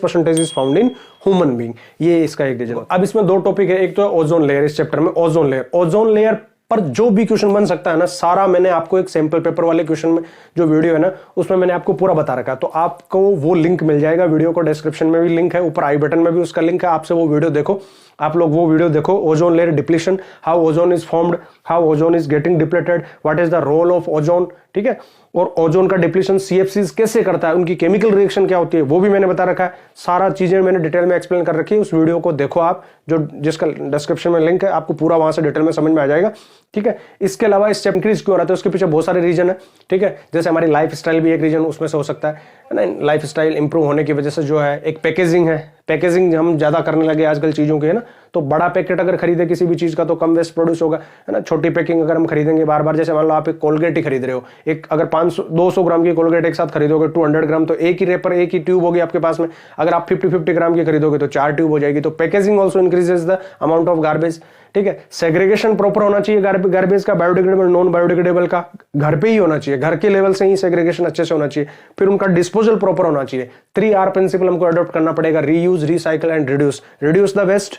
percentage is found in human being, ये इसका एक reason. अब इसमें दो topic है, एक तो है ओजोन लेयर, इस चैप्टर में ओजोन लेयर पर जो भी क्वेश्चन बन सकता है ना सारा मैंने आपको एक सैंपल पेपर वाले क्वेश्चन में जो वीडियो है ना उसमें मैंने आपको पूरा बता रखा है, तो आपको वो लिंक मिल जाएगा, वीडियो को डिस्क्रिप्शन में भी लिंक है, ऊपर आई बटन में भी उसका लिंक है, आपसे वो वीडियो देखो, आप लोग वो वीडियो देखो। Ozone layer depletion, how ozone is formed, how ozone is getting depleted, what is the role of ozone, ठीक है, और ओजोन का डिप्लीशन सीएफसीज कैसे करता है, उनकी केमिकल रिएक्शन क्या होती है वो भी मैंने बता रखा है, सारा चीजें मैंने डिटेल में एक्सप्लेन कर रखी है, उस वीडियो को देखो आप, जो जिसका डिस्क्रिप्शन में लिंक है, आपको पूरा वहां से डिटेल में समझ में आ जाएगा, ठीक है। इसके अलावा इस चैप्टर इंक्रीज क्यों हो रहा है, उसके पीछे बहुत सारे रीजन है, ठीक है, जैसे हमारी लाइफ स्टाइल भी एक रीजन उसमें से हो सकता है ना, लाइफ स्टाइल इंप्रूव होने की वजह से जो है, एक पैकेजिंग है, पैकेजिंग हम ज्यादा करने लगे आजकल चीजों के, है ना, तो बड़ा पैकेट अगर खरीदे किसी भी चीज का तो कम वेस्ट प्रोड्यूस होगा, है ना। छोटी पैकिंग अगर हम खरीदेंगे बार बार, जैसे मान लो आप एक कोलगेट ही खरीद रहे हो, एक अगर 200 ग्राम की कोलगेट एक साथ खरीदोगे 200 ग्राम, तो एक ही रेपर एक ही ट्यूब होगी आपके पास में, अगर आप 50 ग्राम की खरीदोगे तो 4 ट्यूब हो जाएगी, तो packaging also increases the amount of garbage, ठीक है। सेग्रीगेशन प्रॉपर होना चाहिए गार्बेज का, बायोडिग्रेडेबल नॉन बायोडिग्रेडेबल का घर पे ही होना चाहिए, घर के लेवल से ही सेग्रीगेशन अच्छे से होना चाहिए, फिर उनका डिस्पोजल प्रॉपर होना चाहिए। 3R प्रिंसिपल हमको अडॉप्ट करना पड़ेगा, reuse, recycle and reduce. Reduce the waste,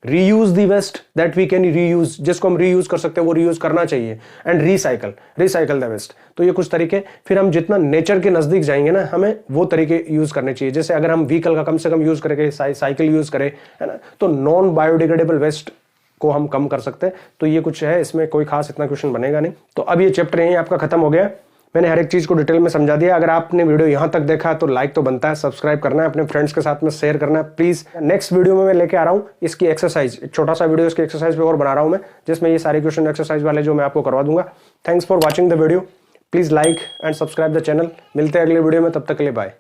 reuse the waste that we can reuse, जिसको हम रीयूज कर सकते हैं वो रीयूज करना चाहिए, एंड रिसाइकल द वेस्ट। तो ये कुछ तरीके, फिर हम जितना नेचर के नजदीक जाएंगे ना हमें वो तरीके यूज करने चाहिए, जैसे अगर हम व्हीकल का कम से कम यूज करेंगे, साइकिल यूज करें, है ना, तो नॉन बायोडिग्रेडेबल वेस्ट को हम कम कर सकते हैं। तो ये कुछ है, इसमें कोई खास इतना क्वेश्चन बनेगा नहीं। तो अब ये चैप्टर यहीं आपका खत्म हो गया, मैंने हर एक चीज को डिटेल में समझा दिया। अगर आपने वीडियो यहां तक देखा तो लाइक तो बनता है, सब्सक्राइब करना है, अपने फ्रेंड्स के साथ में शेयर करना है प्लीज। नेक्स्ट वीडियो में मैं लेके आ रहा हूं इसकी एक्सरसाइज, एक छोटा सा वीडियो इसकी एक्सरसाइज पे और बना रहा हूं मैं, जिसमें ये सारे क्वेश्चन एक्सरसाइज वाले जो मैं आपको करवा दूंगा। Thanks for watching the video, please like and subscribe the channel. मिलते हैं अगले वीडियो में, तब तक के लिए बाय।